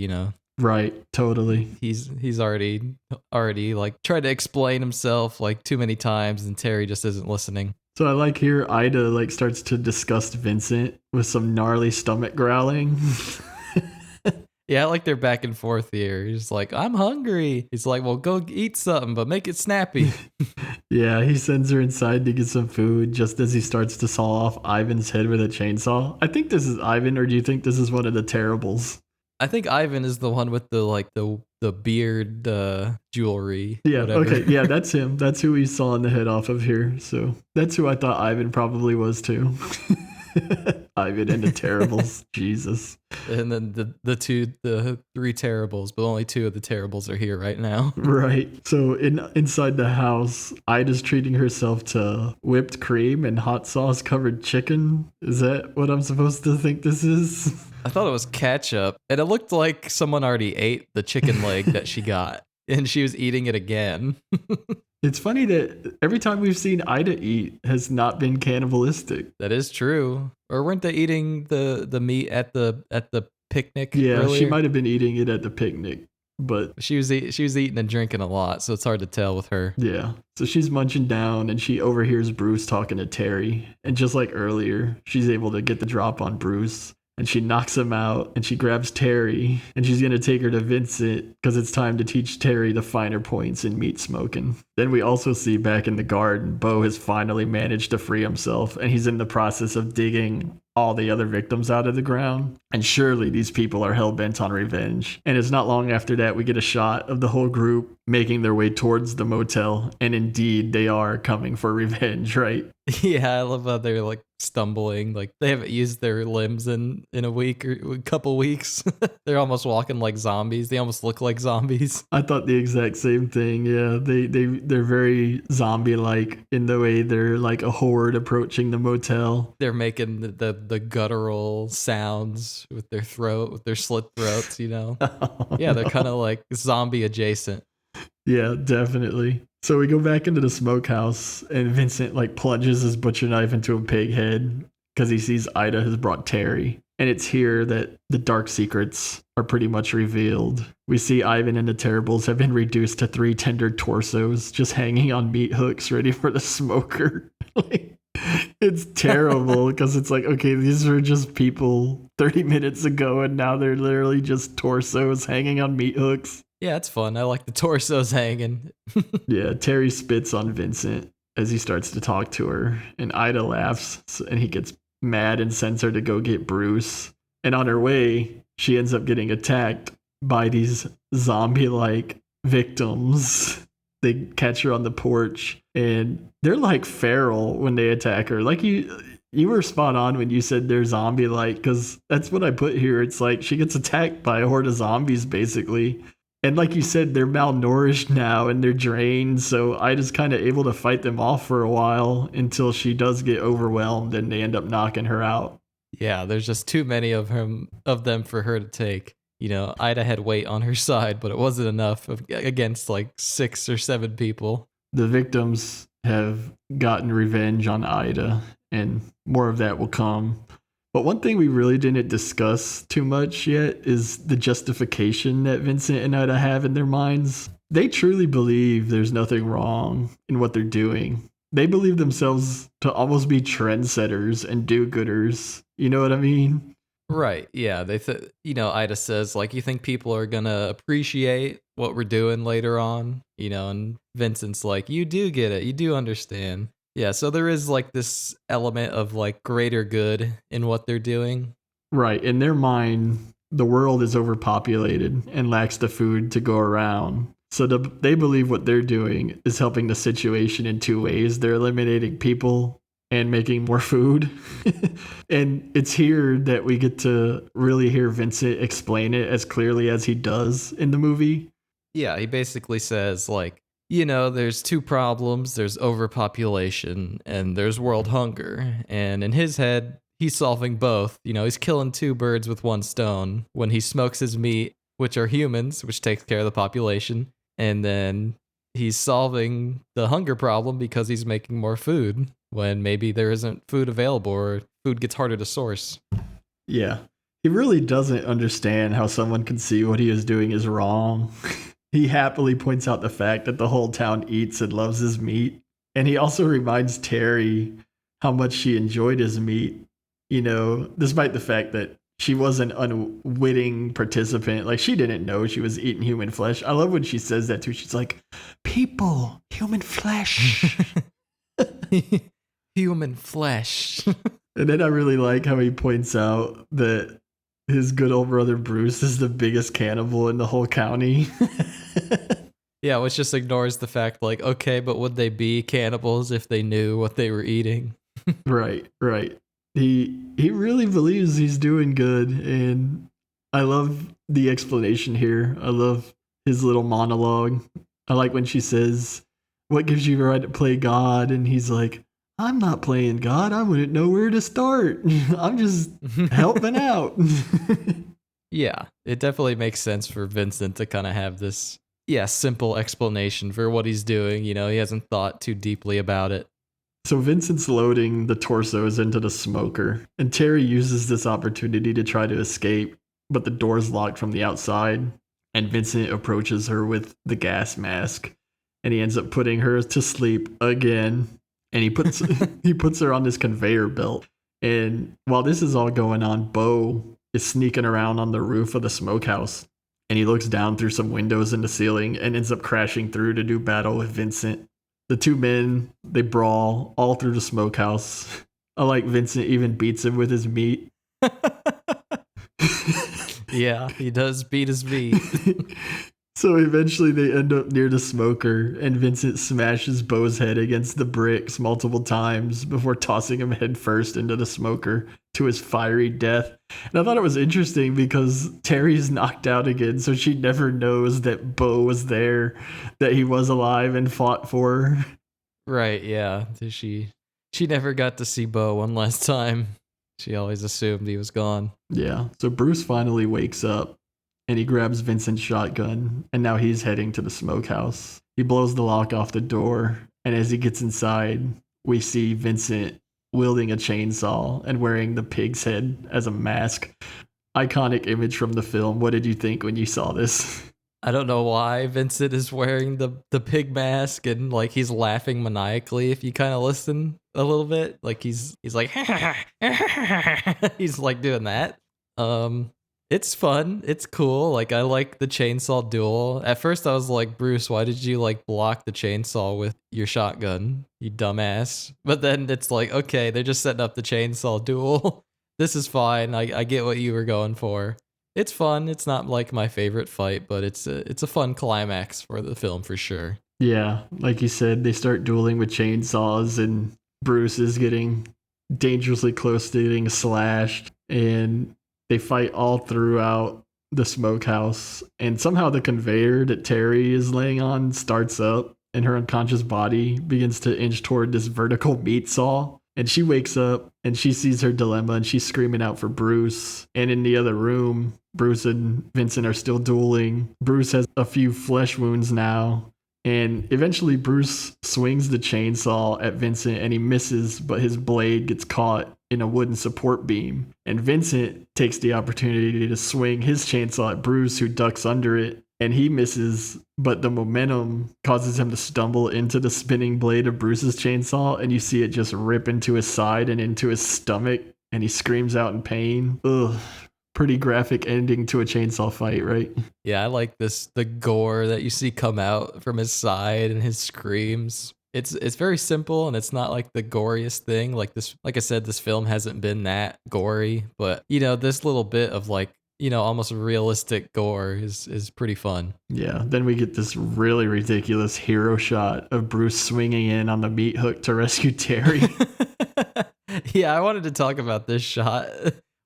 Right, totally. He's already like tried to explain himself like too many times, and Terry just isn't listening. So I like here Ida like starts to disgust Vincent with some gnarly stomach growling. Yeah, I like their back and forth here. He's like, I'm hungry. He's like, well, go eat something, but make it snappy. Yeah, he sends her inside to get some food just as he starts to saw off Ivan's head with a chainsaw. I think this is Ivan, or do you think this is one of the Terribles? I think Ivan is the one with the beard jewelry. Yeah, whatever. Okay, yeah, that's him. That's who we saw in the head off of here. So that's who I thought Ivan probably was too. Ivan and the Terribles. Jesus. And then the three Terribles, but only two of the Terribles are here right now. Right. So inside the house, Ida's treating herself to whipped cream and hot sauce covered chicken. Is that what I'm supposed to think this is? I thought it was ketchup, and it looked like someone already ate the chicken leg that she got, and she was eating it again. It's funny that every time we've seen Ida eat has not been cannibalistic. That is true. Or weren't they eating the meat at the picnic? Yeah, earlier? she might have been eating it at the picnic, but she was eating and drinking a lot, so it's hard to tell with her. Yeah. So she's munching down and she overhears Bruce talking to Terry. And just like earlier, she's able to get the drop on Bruce. And she knocks him out and she grabs Terry and she's going to take her to Vincent because it's time to teach Terry the finer points in meat smoking. Then we also see back in the garden, Bo has finally managed to free himself and he's in the process of digging all the other victims out of the ground. And surely these people are hell-bent on revenge. And it's not long after that we get a shot of the whole group making their way towards the motel. And indeed, they are coming for revenge, right? Yeah, I love how they're like stumbling, like they haven't used their limbs in a week or a couple weeks. They're almost walking like zombies. They almost look like zombies. I thought the exact same thing. Yeah, they're very zombie-like in the way they're like a horde approaching the motel. They're making the guttural sounds with their slit throats. Yeah, they're kind of like zombie adjacent. Yeah, definitely. So we go back into the smokehouse and Vincent like plunges his butcher knife into a pig head because he sees Ida has brought Terry. And it's here that the dark secrets are pretty much revealed. We see Ivan and the Terribles have been reduced to 3 tender torsos just hanging on meat hooks ready for the smoker. It's terrible because it's like, okay, these were just people 30 minutes ago and now they're literally just torsos hanging on meat hooks. Yeah, it's fun. I like the torsos hanging. Yeah, Terry spits on Vincent as he starts to talk to her, and Ida laughs, and he gets mad and sends her to go get Bruce. And on her way, she ends up getting attacked by these zombie-like victims. They catch her on the porch, and they're like feral when they attack her. Like you were spot on when you said they're zombie-like, because that's what I put here. It's like she gets attacked by a horde of zombies, basically. And like you said, they're malnourished now and they're drained. So Ida's kind of able to fight them off for a while until she does get overwhelmed and they end up knocking her out. Yeah, there's just too many of them for her to take. Ida had weight on her side, but it wasn't enough against like 6 or 7 people. The victims have gotten revenge on Ida, and more of that will come. But one thing we really didn't discuss too much yet is the justification that Vincent and Ida have in their minds. They truly believe there's nothing wrong in what they're doing. They believe themselves to almost be trendsetters and do-gooders. You know what I mean? Right. Yeah. Ida says, like, you think people are going to appreciate what we're doing later on? And Vincent's like, you do get it. You do understand. Yeah, so there is like this element of like greater good in what they're doing. Right. In their mind, the world is overpopulated and lacks the food to go around. So they believe what they're doing is helping the situation in two ways. They're eliminating people and making more food. And it's here that we get to really hear Vincent explain it as clearly as he does in the movie. Yeah, he basically says, like, there's two problems. There's overpopulation and there's world hunger. And in his head, he's solving both. He's killing two birds with one stone when he smokes his meat, which are humans, which takes care of the population. And then he's solving the hunger problem because he's making more food when maybe there isn't food available or food gets harder to source. Yeah. He really doesn't understand how someone can see what he is doing is wrong. He happily points out the fact that the whole town eats and loves his meat. And he also reminds Terry how much she enjoyed his meat, despite the fact that she was an unwitting participant. Like, she didn't know she was eating human flesh. I love when she says that too. She's like, people, human flesh. Human flesh. And then I really like how he points out that his good old brother Bruce is the biggest cannibal in the whole county. Yeah, which just ignores the fact, like, okay, but would they be cannibals if they knew what they were eating? Right. He really believes he's doing good, and I love the explanation here. I love his little monologue. I like when she says, "What gives you the right to play God?" And he's like, "I'm not playing God. I wouldn't know where to start. I'm just helping out." Yeah, it definitely makes sense for Vincent to kind of have this, simple explanation for what he's doing. He hasn't thought too deeply about it. So Vincent's loading the torsos into the smoker, and Terry uses this opportunity to try to escape, but the door's locked from the outside, and Vincent approaches her with the gas mask, and he ends up putting her to sleep again, and he puts her on this conveyor belt. And while this is all going on, Bo is sneaking around on the roof of the smokehouse, and he looks down through some windows in the ceiling and ends up crashing through to do battle with Vincent. The two men, they brawl all through the smokehouse. I like Vincent even beats him with his meat. Yeah, he does beat his meat. So eventually they end up near the smoker, and Vincent smashes Bo's head against the bricks multiple times before tossing him headfirst into the smoker to his fiery death. And I thought it was interesting because Terry's knocked out again, so she never knows that Bo was there, that he was alive and fought for her. Right, yeah. She never got to see Bo one last time. She always assumed he was gone. Yeah, so Bruce finally wakes up, and he grabs Vincent's shotgun, and now he's heading to the smokehouse. He blows the lock off the door, and as he gets inside, we see Vincent wielding a chainsaw and wearing the pig's head as a mask. Iconic image from the film. What did you think when you saw this? I don't know why Vincent is wearing the pig mask, and like he's laughing maniacally if you kind of listen a little bit. Like he's like he's like doing that. It's fun. It's cool. Like, I like the chainsaw duel. At first, I was like, Bruce, why did you, like, block the chainsaw with your shotgun, you dumbass? But then it's like, okay, they're just setting up the chainsaw duel. This is fine. I get what you were going for. It's fun. It's not, like, my favorite fight, but it's a fun climax for the film for sure. Yeah, like you said, they start dueling with chainsaws, and Bruce is getting dangerously close to getting slashed, and they fight all throughout the smokehouse, and somehow the conveyor that Terry is laying on starts up, and her unconscious body begins to inch toward this vertical meat saw. And she wakes up, and she sees her dilemma, and she's screaming out for Bruce. And in the other room, Bruce and Vincent are still dueling. Bruce has a few flesh wounds now. And eventually Bruce swings the chainsaw at Vincent, and he misses, but his blade gets caught in a wooden support beam. And Vincent takes the opportunity to swing his chainsaw at Bruce, who ducks under it, and he misses, but the momentum causes him to stumble into the spinning blade of Bruce's chainsaw, and you see it just rip into his side and into his stomach, and he screams out in pain. Ugh. Pretty graphic ending to a chainsaw fight, right? Yeah, I like the gore that you see come out from his side and his screams. It's very simple, and it's not like the goriest thing. Like I said, this film hasn't been that gory, but this little bit of like almost realistic gore is pretty fun. Yeah, then we get this really ridiculous hero shot of Bruce swinging in on the meat hook to rescue Terry. Yeah, I wanted to talk about this shot.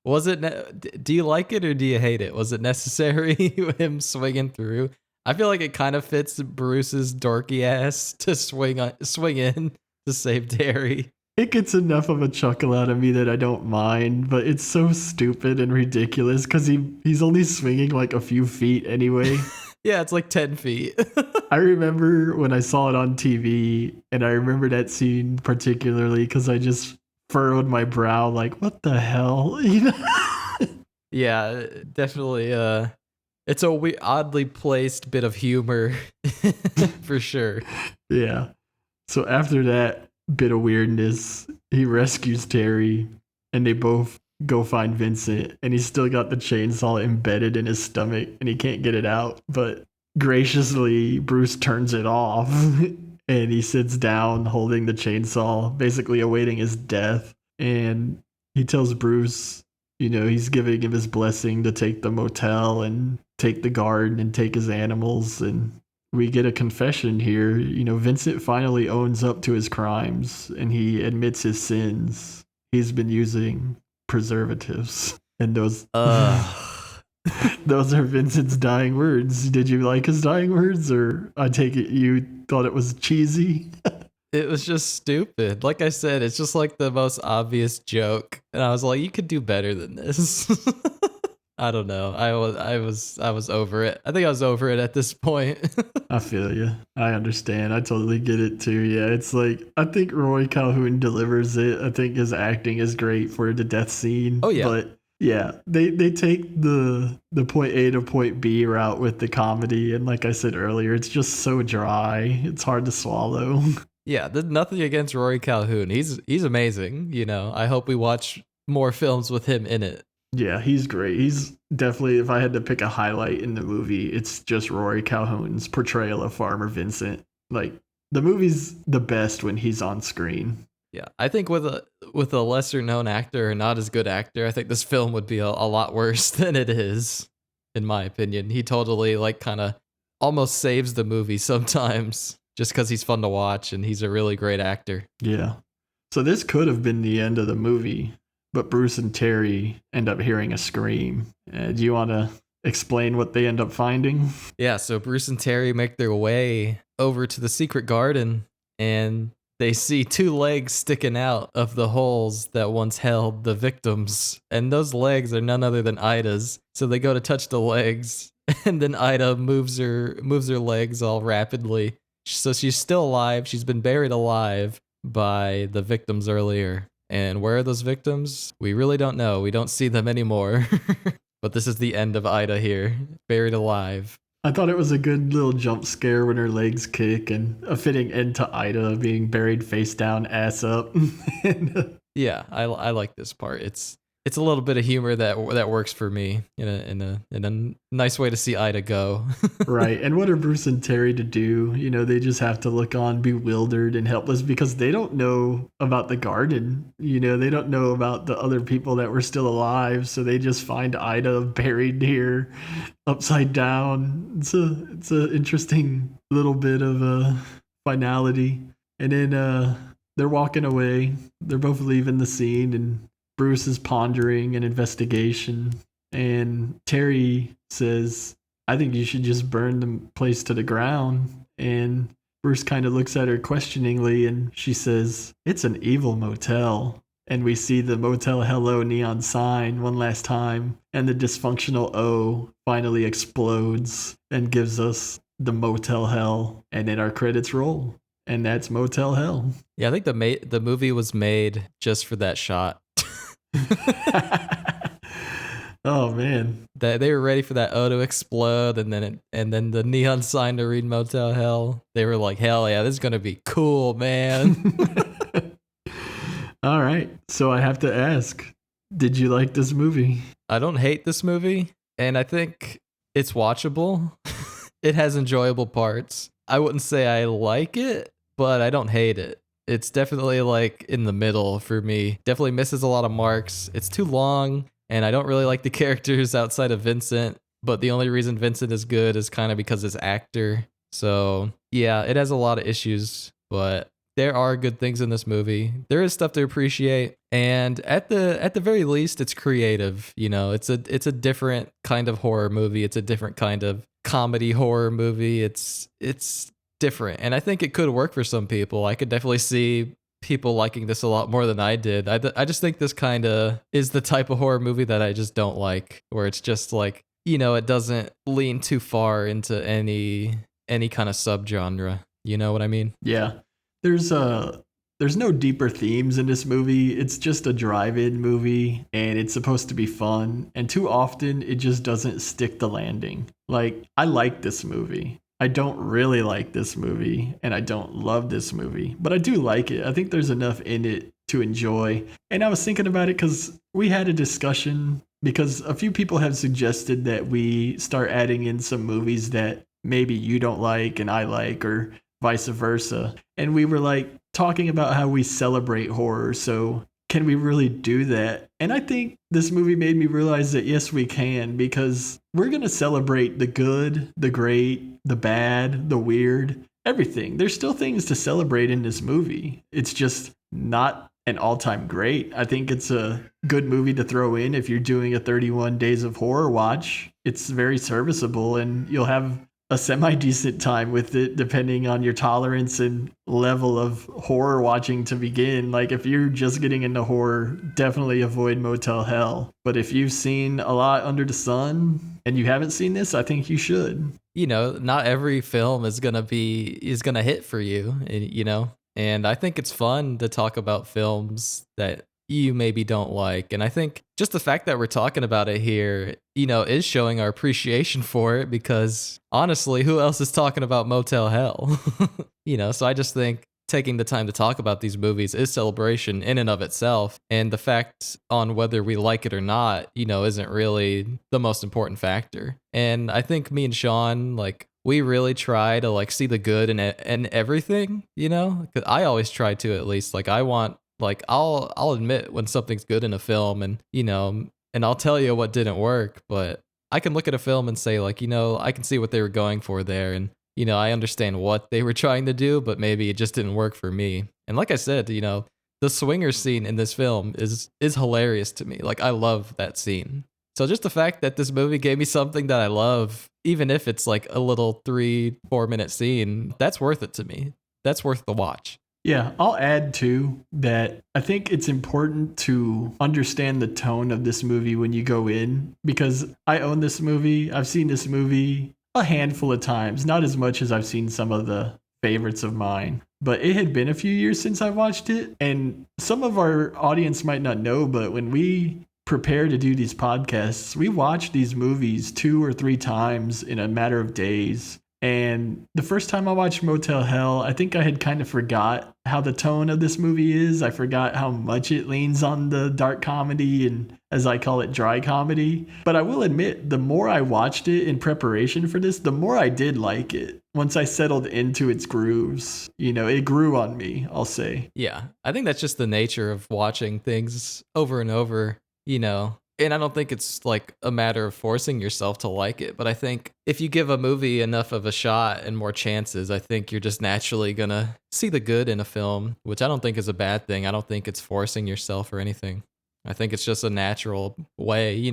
Was it? Do you like it or do you hate it? Was it necessary him swinging through? I feel like it kind of fits Bruce's dorky ass to swing in to save Terry. It gets enough of a chuckle out of me that I don't mind, but it's so stupid and ridiculous because he's only swinging like a few feet anyway. Yeah, it's like 10 feet. I remember when I saw it on TV, and I remember that scene particularly because I just furrowed my brow like, what the hell? Yeah, definitely. It's a oddly placed bit of humor for sure. Yeah. So after that bit of weirdness, he rescues Terry, and they both go find Vincent, and he's still got the chainsaw embedded in his stomach, and he can't get it out. But graciously, Bruce turns it off, and he sits down holding the chainsaw, basically awaiting his death. And he tells Bruce, he's giving him his blessing to take the motel and take the garden and take his animals. And we get a confession here. Vincent finally owns up to his crimes, and he admits his sins. He's been using preservatives, and those those are Vincent's dying words. Did you like his dying words, or I take it you thought it was cheesy? It was just stupid. Like I said, it's just like the most obvious joke, and I was like, you could do better than this. I don't know. I was over it. I think I was over it at this point. I feel you. I understand. I totally get it too. Yeah, it's like I think Roy Calhoun delivers it. I think his acting is great for the death scene. Oh yeah. But yeah, they take the point A to point B route with the comedy, and like I said earlier, it's just so dry. It's hard to swallow. Yeah, there's nothing against Rory Calhoun. He's amazing. I hope we watch more films with him in it. Yeah, he's great. He's definitely, if I had to pick a highlight in the movie, it's just Rory Calhoun's portrayal of Farmer Vincent. Like, the movie's the best when he's on screen. Yeah, I think with a lesser known actor or not as good actor, I think this film would be a lot worse than it is, in my opinion. He totally kind of almost saves the movie sometimes just because he's fun to watch and he's a really great actor. Yeah. So this could have been the end of the movie, but Bruce and Terry end up hearing a scream. Do you want to explain what they end up finding? Yeah, so Bruce and Terry make their way over to the secret garden, and they see two legs sticking out of the holes that once held the victims. And those legs are none other than Ida's. So they go to touch the legs, and then Ida moves her legs all rapidly. So she's still alive. She's been buried alive by the victims earlier. And where are those victims? We really don't know. We don't see them anymore. But this is the end of Ida here, buried alive. I thought it was a good little jump scare when her legs kick, and a fitting end to Ida being buried face down, ass up. Yeah, I like this part. It's a little bit of humor that works for me in a nice way to see Ida go. Right. And what are Bruce and Terry to do? They just have to look on bewildered and helpless because they don't know about the garden. They don't know about the other people that were still alive. So they just find Ida buried here upside down. It's a interesting little bit of a finality. And then they're walking away. They're both leaving the scene, and Bruce is pondering an investigation, and Terry says, I think you should just burn the place to the ground. And Bruce kind of looks at her questioningly, and she says, it's an evil motel. And we see the Motel Hello neon sign one last time, and the dysfunctional O finally explodes and gives us the Motel Hell, and then our credits roll. And that's Motel Hell. Yeah, I think the movie was made just for that shot. Oh man, they were ready for that O to explode, and then the neon sign to read Motel Hell. They were like, hell yeah, this is gonna be cool, man. All right, so I have to ask, did you like this movie? I don't hate this movie, and I think it's watchable. It has enjoyable parts. I wouldn't say I like it, but I don't hate it. It's definitely in the middle for me. Definitely misses a lot of marks. It's too long. And I don't really like the characters outside of Vincent, but the only reason Vincent is good is kind of because his actor. So yeah, it has a lot of issues, but there are good things in this movie. There is stuff to appreciate, and at the very least, it's creative. It's a different kind of horror movie. It's a different kind of comedy horror movie. It's different, and I think it could work for some people. I could definitely see people liking this a lot more than I did. I just think this kind of is the type of horror movie that I just don't like, where it's just like, it doesn't lean too far into any kind of subgenre. You know what I mean? Yeah. There's no deeper themes in this movie. It's just a drive-in movie, and it's supposed to be fun, and too often it just doesn't stick the landing. Like, I like this movie. I don't really like this movie, and I don't love this movie, but I do like it. I think there's enough in it to enjoy. And I was thinking about it because we had a discussion, because a few people have suggested that we start adding in some movies that maybe you don't like and I like, or vice versa. And we were like talking about how we celebrate horror. So can we really do that? And I think this movie made me realize that yes, we can, because we're going to celebrate the good, the great, the bad, the weird, everything. There's still things to celebrate in this movie. It's just not an all-time great. I think it's a good movie to throw in if you're doing a 31 Days of Horror watch. It's very serviceable, and you'll have a semi-decent time with it depending on your tolerance and level of horror watching to begin. Like, if you're just getting into horror, definitely avoid Motel Hell. But if you've seen a lot under the sun and you haven't seen this, I think you should. Not every film is gonna hit for you, and I think it's fun to talk about films that you maybe don't like. And I think just the fact that we're talking about it here, is showing our appreciation for it, because honestly, who else is talking about Motel Hell? So I just think taking the time to talk about these movies is celebration in and of itself. And the fact on whether we like it or not, isn't really the most important factor. And I think me and Sean, we really try to see the good in everything, 'Cause I always try to, at least. I want, I'll admit when something's good in a film, and and I'll tell you what didn't work, but I can look at a film and say, I can see what they were going for there, and I understand what they were trying to do, but maybe it just didn't work for me. And like I said, the swinger scene in this film is hilarious to me. I love that scene. So just the fact that this movie gave me something that I love, even if it's a little 3-4 minute scene, that's worth it to me. That's worth the watch. Yeah, I'll add too that I think it's important to understand the tone of this movie when you go in, because I own this movie. I've seen this movie a handful of times, not as much as I've seen some of the favorites of mine, but it had been a few years since I watched it. And some of our audience might not know, but when we prepare to do these podcasts, we watch these movies 2 or 3 times in a matter of days. And the first time I watched Motel Hell, I think I had kind of forgot how the tone of this movie is. I forgot how much it leans on the dark comedy and, as I call it, dry comedy. But I will admit, the more I watched it in preparation for this, the more I did like it. Once I settled into its grooves, it grew on me, I'll say. Yeah, I think that's just the nature of watching things over and over, And I don't think it's a matter of forcing yourself to like it, but I think if you give a movie enough of a shot and more chances, I think you're just naturally gonna see the good in a film, which I don't think is a bad thing. I don't think it's forcing yourself or anything. I think it's just a natural way,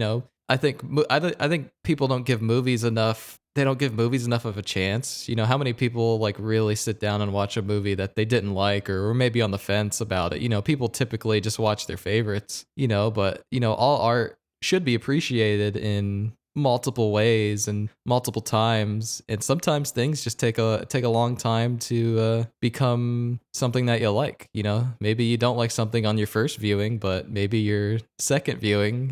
I think people don't give movies enough. They don't give movies enough of a chance. How many people really sit down and watch a movie that they didn't like, or maybe on the fence about it? People typically just watch their favorites, but all art should be appreciated in multiple ways and multiple times. And sometimes things just take a long time to become something that you like. Maybe you don't like something on your first viewing, but maybe your second viewing,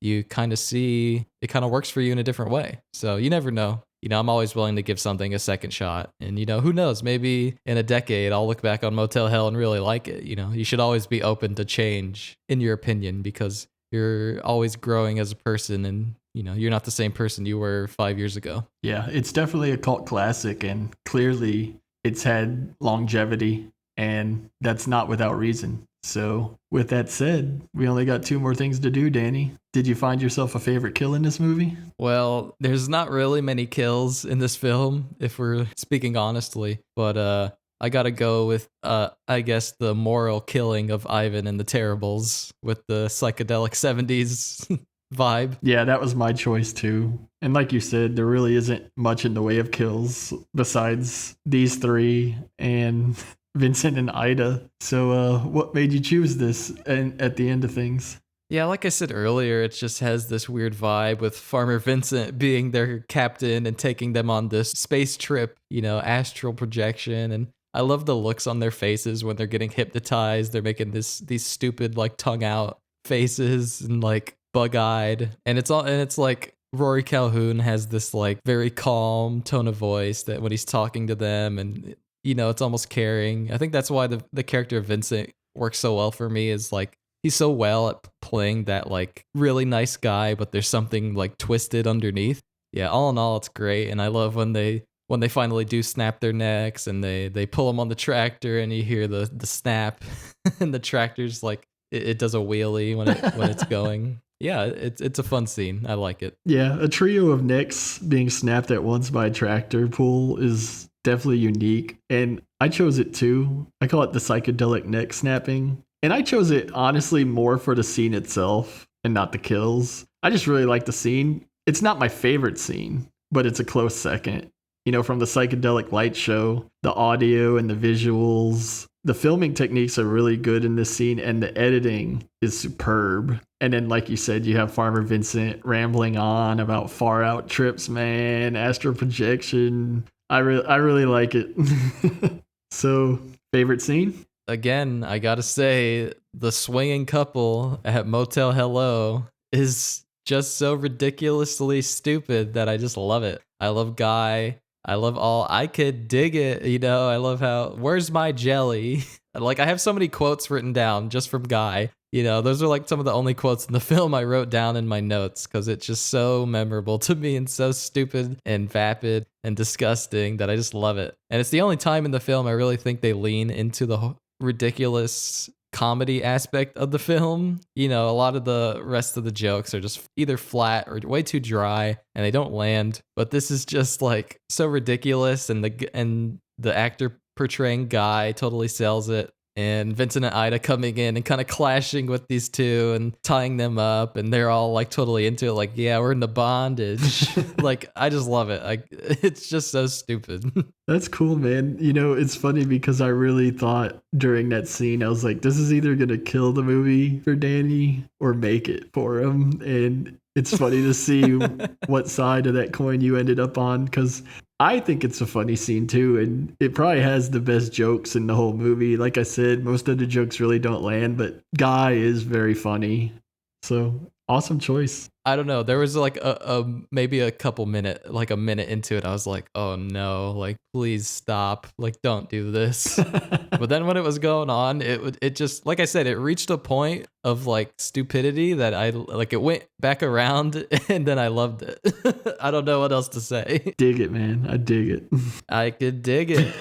you kind of see it kind of works for you in a different way. So you never know. I'm always willing to give something a second shot. And, who knows, maybe in a decade, I'll look back on Motel Hell and really like it. You should always be open to change in your opinion, because you're always growing as a person, and, you're not the same person you were 5 years ago. Yeah, it's definitely a cult classic, and clearly it's had longevity. and that's not without reason. So, with that said, we only got 2 more things to do, Danny. Did you find yourself a favorite kill in this movie? Well, there's not really many kills in this film, if we're speaking honestly, but I gotta go with I guess the moral killing of Ivan and the Terribles with the psychedelic 70s vibe. Yeah, that was my choice too. And like you said, there really isn't much in the way of kills besides these 3 and Vincent and Ida. So, what made you choose this and at the end of things? Yeah, like I said earlier, it just has this weird vibe with Farmer Vincent being their captain and taking them on this space trip, astral projection. And I love the looks on their faces when they're getting hypnotized. They're making these stupid like tongue out faces and like bug-eyed. And it's like Rory Calhoun has this like very calm tone of voice that when he's talking to them, and it's almost caring. I think that's why the character of Vincent works so well for me, is like he's so well at playing that like really nice guy, but there's something like twisted underneath. Yeah, all in all, it's great. And I love when they finally do snap their necks and they pull them on the tractor and you hear the snap and the tractor's like it does a wheelie when it's going. Yeah, it's a fun scene. I like it. Yeah, a trio of necks being snapped at once by a tractor pull is definitely unique. And I chose it too. I call it the psychedelic neck snapping. And I chose it honestly more for the scene itself and not the kills. I just really like the scene. It's not my favorite scene, but it's a close second. From the psychedelic light show, the audio and the visuals, the filming techniques are really good in this scene, and the editing is superb. And then, like you said, you have Farmer Vincent rambling on about far out trips, man, astral projection. I really like it. So, favorite scene? Again, I gotta say, the swinging couple at Motel Hello is just so ridiculously stupid that I just love it. I love Guy. I love I could dig it, I love how, where's my jelly? Like, I have so many quotes written down just from Guy. Those are like some of the only quotes in the film I wrote down in my notes because it's just so memorable to me and so stupid and vapid and disgusting that I just love it. And it's the only time in the film I really think they lean into the ridiculous comedy aspect of the film. A lot of the rest of the jokes are just either flat or way too dry and they don't land. But this is just like so ridiculous, and the actor portraying Guy totally sells it. And Vincent and Ida coming in and kind of clashing with these two and tying them up, and they're all like totally into it, like, yeah, we're in the bondage. Like, I just love it. It's just so stupid. That's cool, man. It's funny because I really thought during that scene, I was like, this is either going to kill the movie for Danny or make it for him. And it's funny to see what side of that coin you ended up on, because I think it's a funny scene too, and it probably has the best jokes in the whole movie. Like I said, most of the jokes really don't land, but Guy is very funny. So, awesome choice. I don't know. There was like maybe a minute into it, I was like, oh no, like, please stop. Like, don't do this. But then when it was going on, it just, like I said, it reached a point of like stupidity that it went back around, and then I loved it. I don't know what else to say. Dig it, man. I dig it. I could dig it.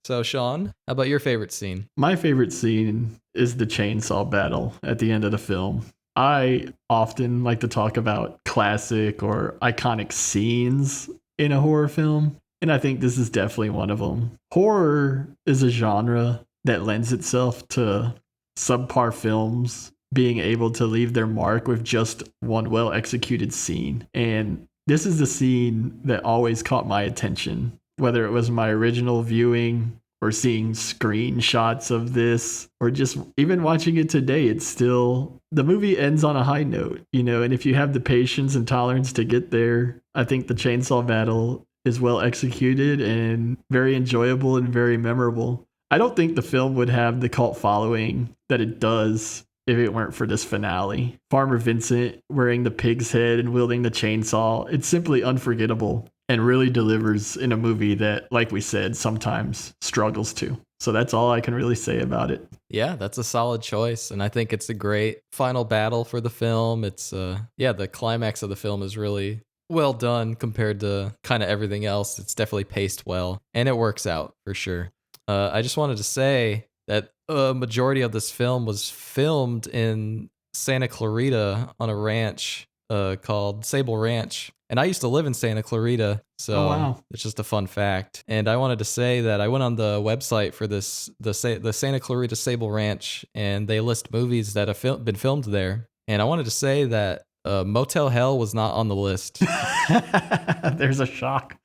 So, Sean, how about your favorite scene? My favorite scene is the chainsaw battle at the end of the film. I often like to talk about classic or iconic scenes in a horror film, and I think this is definitely one of them. Horror is a genre that lends itself to subpar films being able to leave their mark with just one well-executed scene. And this is the scene that always caught my attention, whether it was my original viewing or seeing screenshots of this, or just even watching it today. It's still, the movie ends on a high note, and if you have the patience and tolerance to get there, I think the chainsaw battle is well executed and very enjoyable and very memorable. I don't think the film would have the cult following that it does if it weren't for this finale. Farmer Vincent wearing the pig's head and wielding the chainsaw, it's simply unforgettable and really delivers in a movie that, like we said, sometimes struggles to. So that's all I can really say about it. Yeah, that's a solid choice. And I think it's a great final battle for the film. It's, the climax of the film is really well done compared to kind of everything else. It's definitely paced well, and it works out for sure. I just wanted to say that a majority of this film was filmed in Santa Clarita on a ranch called Sable Ranch. And I used to live in Santa Clarita, so Oh, wow. it's just a fun fact. And I wanted to say that I went on the website for the Santa Clarita Sable Ranch, and they list movies that have been filmed there. And I wanted to say that Motel Hell was not on the list. There's a shock.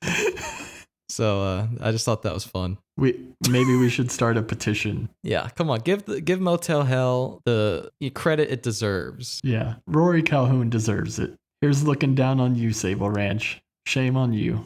So I just thought that was fun. Maybe we should start a petition. Yeah, come on, give Motel Hell the credit it deserves. Yeah, Rory Calhoun deserves it. Here's looking down on you, Sable Ranch. Shame on you.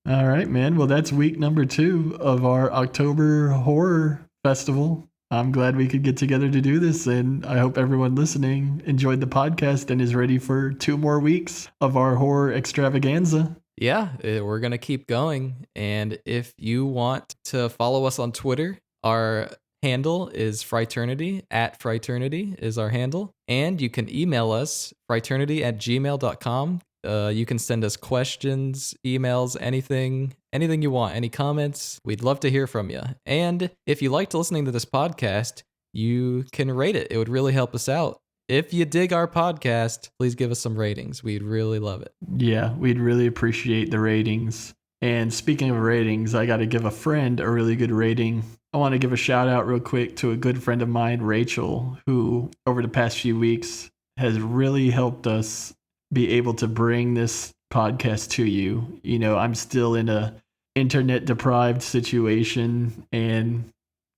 All right, man. Well, that's week number 2 of our October Horror Festival. I'm glad we could get together to do this, and I hope everyone listening enjoyed the podcast and is ready for 2 more weeks of our horror extravaganza. Yeah, we're going to keep going. And if you want to follow us on Twitter, our handle is Frighternity, @Frighternity is our handle. And you can email us, frighternity@gmail.com. You can send us questions, emails, anything you want, any comments. We'd love to hear from you. And if you liked listening to this podcast, you can rate it. It would really help us out. If you dig our podcast, please give us some ratings. We'd really love it. Yeah, we'd really appreciate the ratings. And speaking of ratings, I got to give a friend a really good rating. I want to give a shout out real quick to a good friend of mine, Rachel, who over the past few weeks has really helped us be able to bring this podcast to you. You know, I'm still in a internet deprived situation, and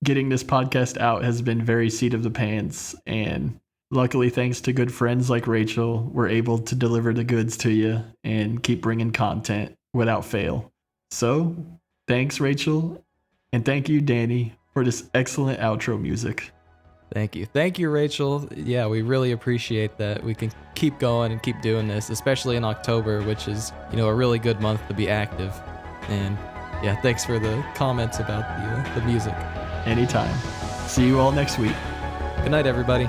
getting this podcast out has been very seat of the pants. And luckily, thanks to good friends like Rachel, we're able to deliver the goods to you and keep bringing content without fail. So, thanks, Rachel, and thank you, Danny, for this excellent outro music. Thank you. Thank you, Rachel. Yeah, we really appreciate that. We can keep going and keep doing this, especially in October, which is, a really good month to be active. And yeah, thanks for the comments about the music. Anytime. See you all next week. Good night, everybody.